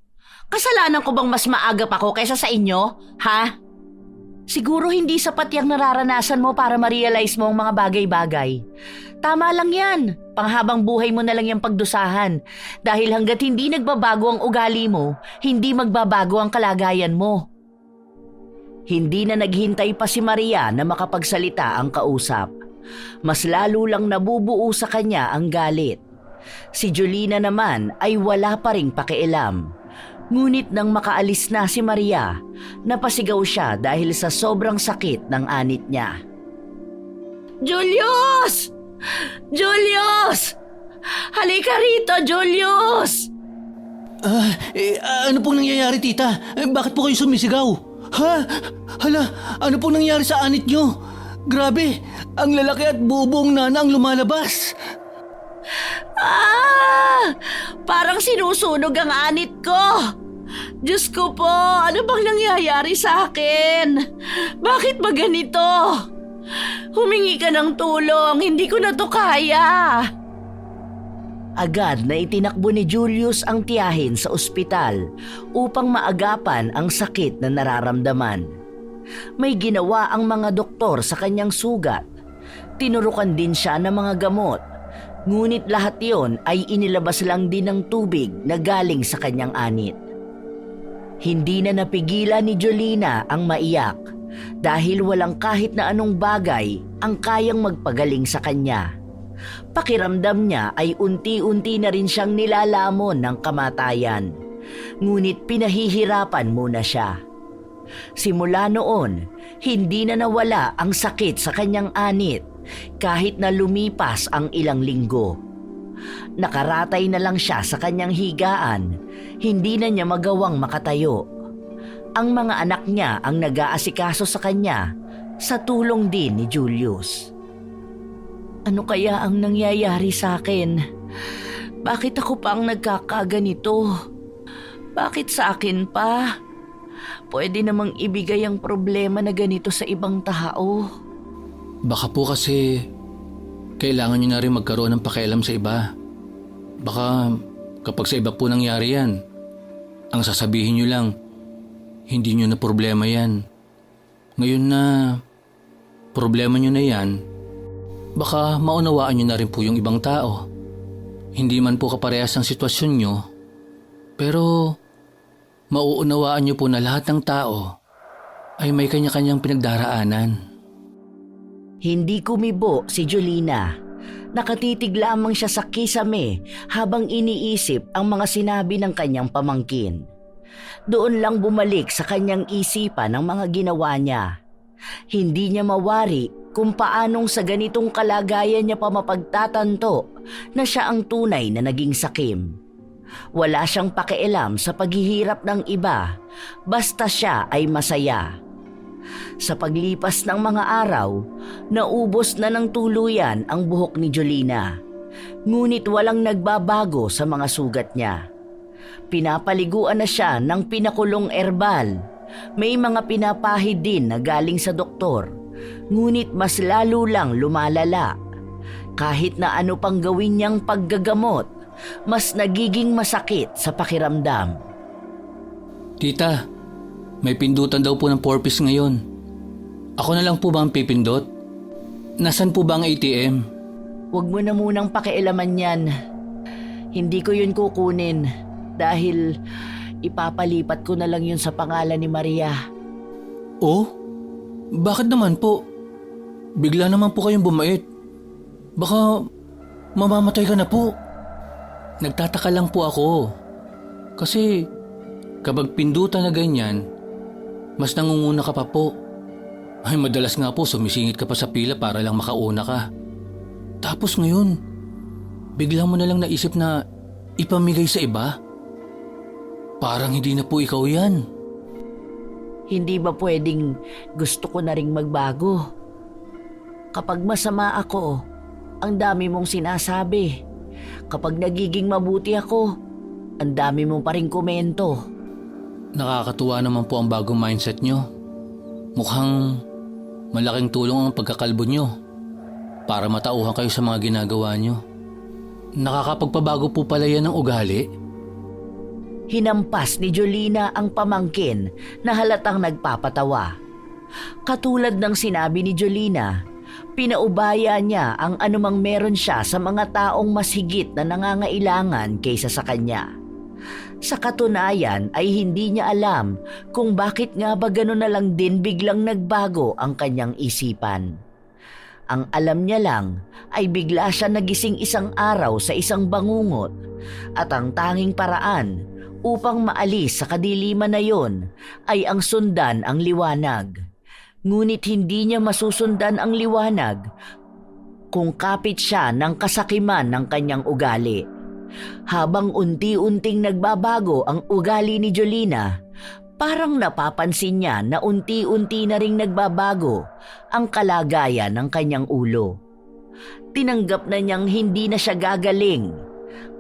Kasalanan ko bang mas maagap ako kaysa sa inyo, ha? Siguro hindi sapat yung nararanasan mo para ma-realize mo ang mga bagay-bagay. Tama lang yan, panghabang buhay mo na lang yung pagdusahan. Dahil hanggat hindi nagbabago ang ugali mo, hindi magbabago ang kalagayan mo. Hindi na naghintay pa si Maria na makapagsalita ang kausap. Mas lalo lang nabubuo sa kanya ang galit. Si Jolina naman ay wala pa ring pakialam. Ngunit nang makaalis na si Maria, napasigaw siya dahil sa sobrang sakit ng anit niya. Julius! Julius! Halika rito, Julius! Ano pong nangyayari, tita? Bakit po kayo sumisigaw? Ha? Hala, ano pong nangyayari sa anit nyo? Grabe, ang lalaki at buong nana ang lumalabas. Parang sinusunog ang anit ko. Diyos ko po, ano bang nangyayari sa akin? Bakit ba ganito? Humingi ka ng tulong, hindi ko na to kaya. Agad na itinakbo ni Julius ang tiyahin sa ospital upang maagapan ang sakit na nararamdaman. May ginawa ang mga doktor sa kanyang sugat. Tinurukan din siya ng mga gamot. Ngunit lahat yon ay inilabas lang din ng tubig na galing sa kanyang anit. Hindi na napigilan ni Jolina ang maiyak dahil walang kahit na anong bagay ang kayang magpagaling sa kanya. Pakiramdam niya ay unti-unti na rin siyang nilalamon ng kamatayan. Ngunit pinahihirapan muna siya. Simula noon, hindi na nawala ang sakit sa kanyang anit kahit na lumipas ang ilang linggo. Nakaratay na lang siya sa kanyang higaan, hindi na niya magawang makatayo. Ang mga anak niya ang nag-aasikaso sa kanya sa tulong din ni Julius. Ano kaya ang nangyayari sa akin? Bakit ako pa ang nagkakaganito? Bakit sa akin pa? Pwede namang ibigay ang problema na ganito sa ibang tao. Baka po kasi kailangan nyo na rin magkaroon ng pakialam sa iba. Baka kapag sa iba po nangyari yan, ang sasabihin nyo lang, hindi nyo na problema yan. Ngayon na problema nyo na yan, baka maunawaan nyo na rin po yung ibang tao. Hindi man po kaparehas ang sitwasyon nyo, pero mauunawaan nyo po na lahat ng tao ay may kanya-kanyang pinagdaraanan. Hindi kumibo si Jolina. Nakatitig lamang siya sa kisame habang iniisip ang mga sinabi ng kanyang pamangkin. Doon lang bumalik sa kanyang isipan ang mga ginawa niya. Hindi niya mawari kung paanong sa ganitong kalagayan niya pa mapagtatanto na siya ang tunay na naging sakim. Wala siyang pakialam sa paghihirap ng iba, basta siya ay masaya. Sa paglipas ng mga araw, naubos na ng tuluyan ang buhok ni Jolina. Ngunit walang nagbabago sa mga sugat niya. Pinapaliguan na siya ng pinakulong erbal. May mga pinapahid din na galing sa doktor. Ngunit mas lalo lang lumalala. Kahit na ano pang gawin niyang paggagamot, mas nagiging masakit sa pakiramdam. Tita, may pindutan daw po ng 4-piece ngayon. Ako na lang po ba ang pipindot? Nasaan po ba ang ATM? Huwag mo na munang pakialaman yan. Hindi ko yun kukunin dahil ipapalipat ko na lang yun sa pangalan ni Maria. Oh? Bakit naman po? Bigla naman po kayong bumait. Baka mamamatay ka na po. Nagtataka lang po ako. Kasi kapag pindutan na ganyan, mas nangunguna ka pa po. Ay madalas nga po sumisingit ka pa sa pila para lang makauna ka. Tapos ngayon, bigla mo na lang naisip na ipamigay sa iba? Parang hindi na po ikaw yan. Hindi ba pwedeng gusto ko na ring magbago? Kapag masama ako, ang dami mong sinasabi. Kapag nagiging mabuti ako, ang dami mong pa ring komento. Nakakatuwa naman po ang bagong mindset nyo. Mukhang malaking tulong ang pagkakalbo nyo para matauhan kayo sa mga ginagawa nyo. Nakakapagpabago po pala yan ng ugali. Hinampas ni Jolina ang pamangkin na halatang nagpapatawa. Katulad ng sinabi ni Jolina, pinaubaya niya ang anumang meron siya sa mga taong mas higit na nangangailangan kaysa sa kanya. Sa katunayan ay hindi niya alam kung bakit nga ba gano'n na lang din biglang nagbago ang kanyang isipan. Ang alam niya lang ay bigla siya nagising isang araw sa isang bangungot at ang tanging paraan upang maalis sa kadiliman na yon ay ang sundan ang liwanag. Ngunit hindi niya masusundan ang liwanag kung kapit siya ng kasakiman ng kanyang ugali. Habang unti-unting nagbabago ang ugali ni Jolina, parang napapansin niya na unti-unti na ring nagbabago ang kalagayan ng kanyang ulo. Tinanggap na niyang hindi na siya gagaling,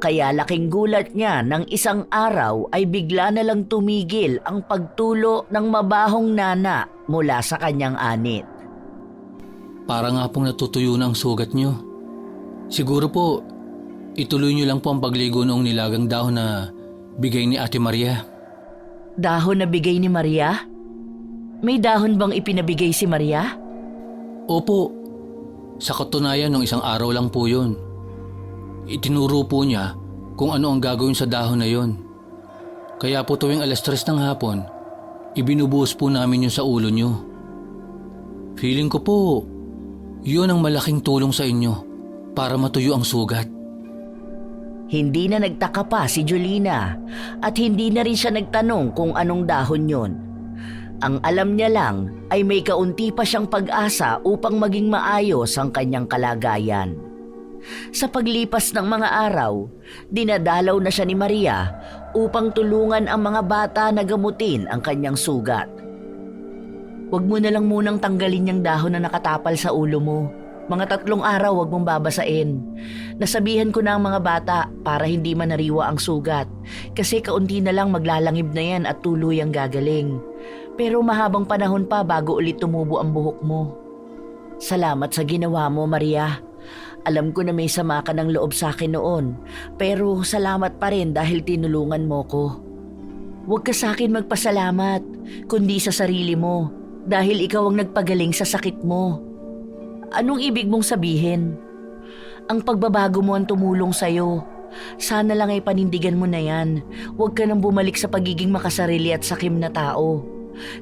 kaya laking gulat niya nang isang araw ay bigla na lang tumigil ang pagtulo ng mabahong nana mula sa kanyang anit. Para nga pong natutuyo na ang sugat niyo. Siguro po, ituloy niyo lang po ang pagligo noong nilagang dahon na bigay ni Ate Maria. Dahon na bigay ni Maria? May dahon bang ipinabigay si Maria? Opo, sa katunayan nung isang araw lang po yun. Itinuro po niya kung ano ang gagawin sa dahon na yon. Kaya po tuwing 3:00 ng hapon, ibinubuhos po namin yun sa ulo niyo. Feeling ko po, yun ang malaking tulong sa inyo para matuyo ang sugat. Hindi na nagtaka pa si Jolina at hindi na rin siya nagtanong kung anong dahon yon. Ang alam niya lang ay may kaunti pa siyang pag-asa upang maging maayos ang kanyang kalagayan. Sa paglipas ng mga araw, dinadalaw na siya ni Maria upang tulungan ang mga bata na gamutin ang kanyang sugat. Huwag mo na lang munang tanggalin yung dahon na nakatapal sa ulo mo. Mga 3 araw huwag mong babasain. Nasabihan ko na ang mga bata para hindi manariwa ang sugat. Kasi kaunti na lang maglalangib na yan at tuluyang gagaling. Pero mahabang panahon pa bago ulit tumubo ang buhok mo. Salamat sa ginawa mo, Maria. Alam ko na may sama ka ng loob sa akin noon. Pero salamat pa rin dahil tinulungan mo ko. Huwag ka sa akin magpasalamat, kundi sa sarili mo. Dahil ikaw ang nagpagaling sa sakit mo. Anong ibig mong sabihin? Ang pagbabago mo ang tumulong sa'yo. Sana lang ay panindigan mo na yan. Huwag ka nang bumalik sa pagiging makasarili at sakim na tao.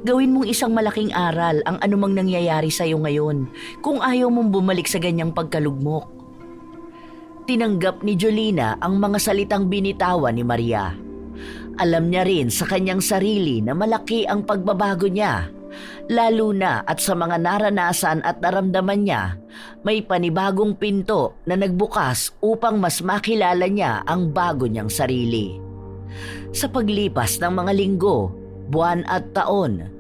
Gawin mong isang malaking aral ang anumang nangyayari sa'yo ngayon kung ayaw mong bumalik sa ganyang pagkalugmok. Tinanggap ni Jolina ang mga salitang binitawan ni Maria. Alam niya rin sa kanyang sarili na malaki ang pagbabago niya. Lalo na at sa mga naranasan at naramdaman niya, may panibagong pinto na nagbukas upang mas makilala niya ang bago niyang sarili. Sa paglipas ng mga linggo, buwan at taon,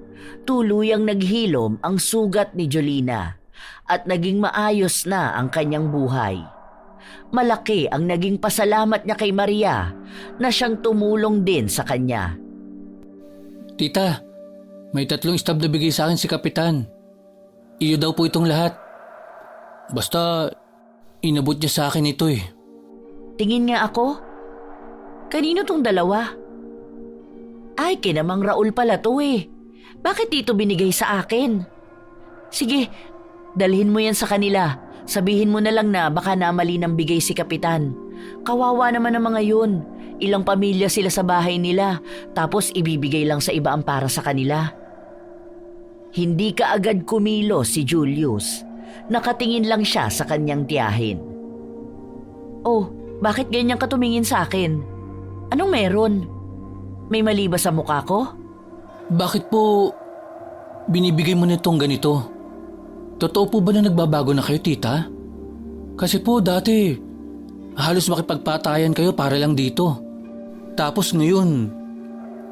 tuluyang naghilom ang sugat ni Jolina at naging maayos na ang kanyang buhay. Malaki ang naging pasalamat niya kay Maria na siyang tumulong din sa kanya. Tita, may 3 stab na bigay sa akin si Kapitan. Iyo daw po itong lahat. Basta, inabot niya sa akin ito eh. Tingin nga ako. Kanino tong 2? Ay, kinamang Raul pala to eh. Bakit dito binigay sa akin? Sige, dalhin mo yan sa kanila. Sabihin mo na lang na baka namali ng bigay si Kapitan. Kawawa naman ang mga yun. Ilang pamilya sila sa bahay nila, tapos ibibigay lang sa iba ang para sa kanila. Hindi ka agad kumilos si Julius. Nakatingin lang siya sa kanyang tiyahin. Oh, bakit ganyan ka tumingin sa akin? Anong meron? May mali ba sa mukha ko? Bakit po binibigay mo nitong ganito? Totoo po ba na nagbabago na kayo, tita? Kasi po dati, halos makipagpatayan kayo para lang dito. Tapos ngayon,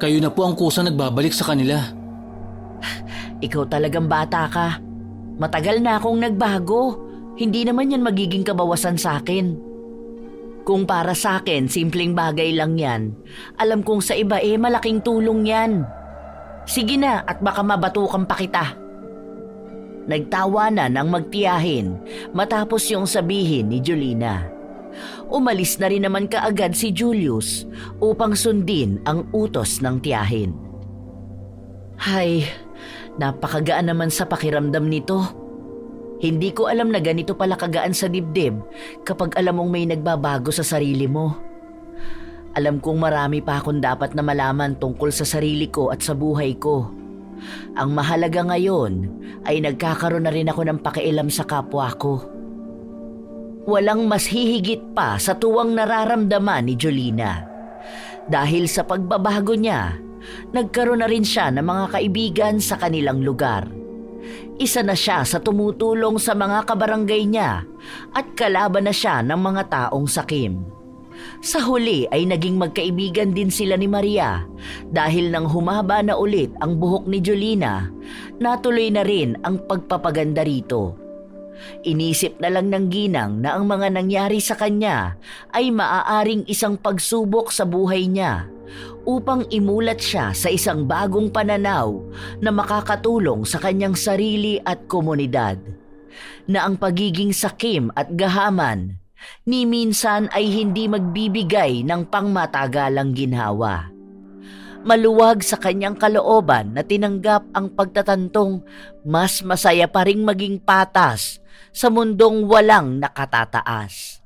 kayo na po ang kusang nagbabalik sa kanila. Ikaw talagang bata ka. Matagal na akong nagbago. Hindi naman yan magiging kabawasan sa akin. Kung para sa akin, simpleng bagay lang yan. Alam kong sa iba malaking tulong yan. Sige na at baka mabatukan pa kita. Nagtawanan ang magtiyahin matapos yung sabihin ni Jolina. Umalis na rin naman kaagad si Julius upang sundin ang utos ng tiyahin. Hay, napakagaan naman sa pakiramdam nito. Hindi ko alam na ganito pala kagaan sa dibdib kapag alam mong may nagbabago sa sarili mo. Alam kong marami pa akong dapat na malaman tungkol sa sarili ko at sa buhay ko. Ang mahalaga ngayon ay nagkakaroon na rin ako ng pakialam sa kapwa ko. Walang mas hihigit pa sa tuwang nararamdaman ni Jolina. Dahil sa pagbabago niya, nagkaroon na rin siya ng mga kaibigan sa kanilang lugar. Isa na siya sa tumutulong sa mga kabarangay niya at kalaban na siya ng mga taong sakim. Sa huli ay naging magkaibigan din sila ni Maria dahil nang humaba na ulit ang buhok ni Jolina, natuloy na rin ang pagpapaganda rito. Inisip na lang ng ginang na ang mga nangyari sa kanya ay maaaring isang pagsubok sa buhay niya upang imulat siya sa isang bagong pananaw na makakatulong sa kanyang sarili at komunidad. Na ang pagiging sakim at gahaman ni minsan ay hindi magbibigay ng pangmatagalang ginhawa. Maluwag sa kanyang kalooban na tinanggap ang pagtatantong mas masaya pa ring maging patas sa mundong walang nakatataas.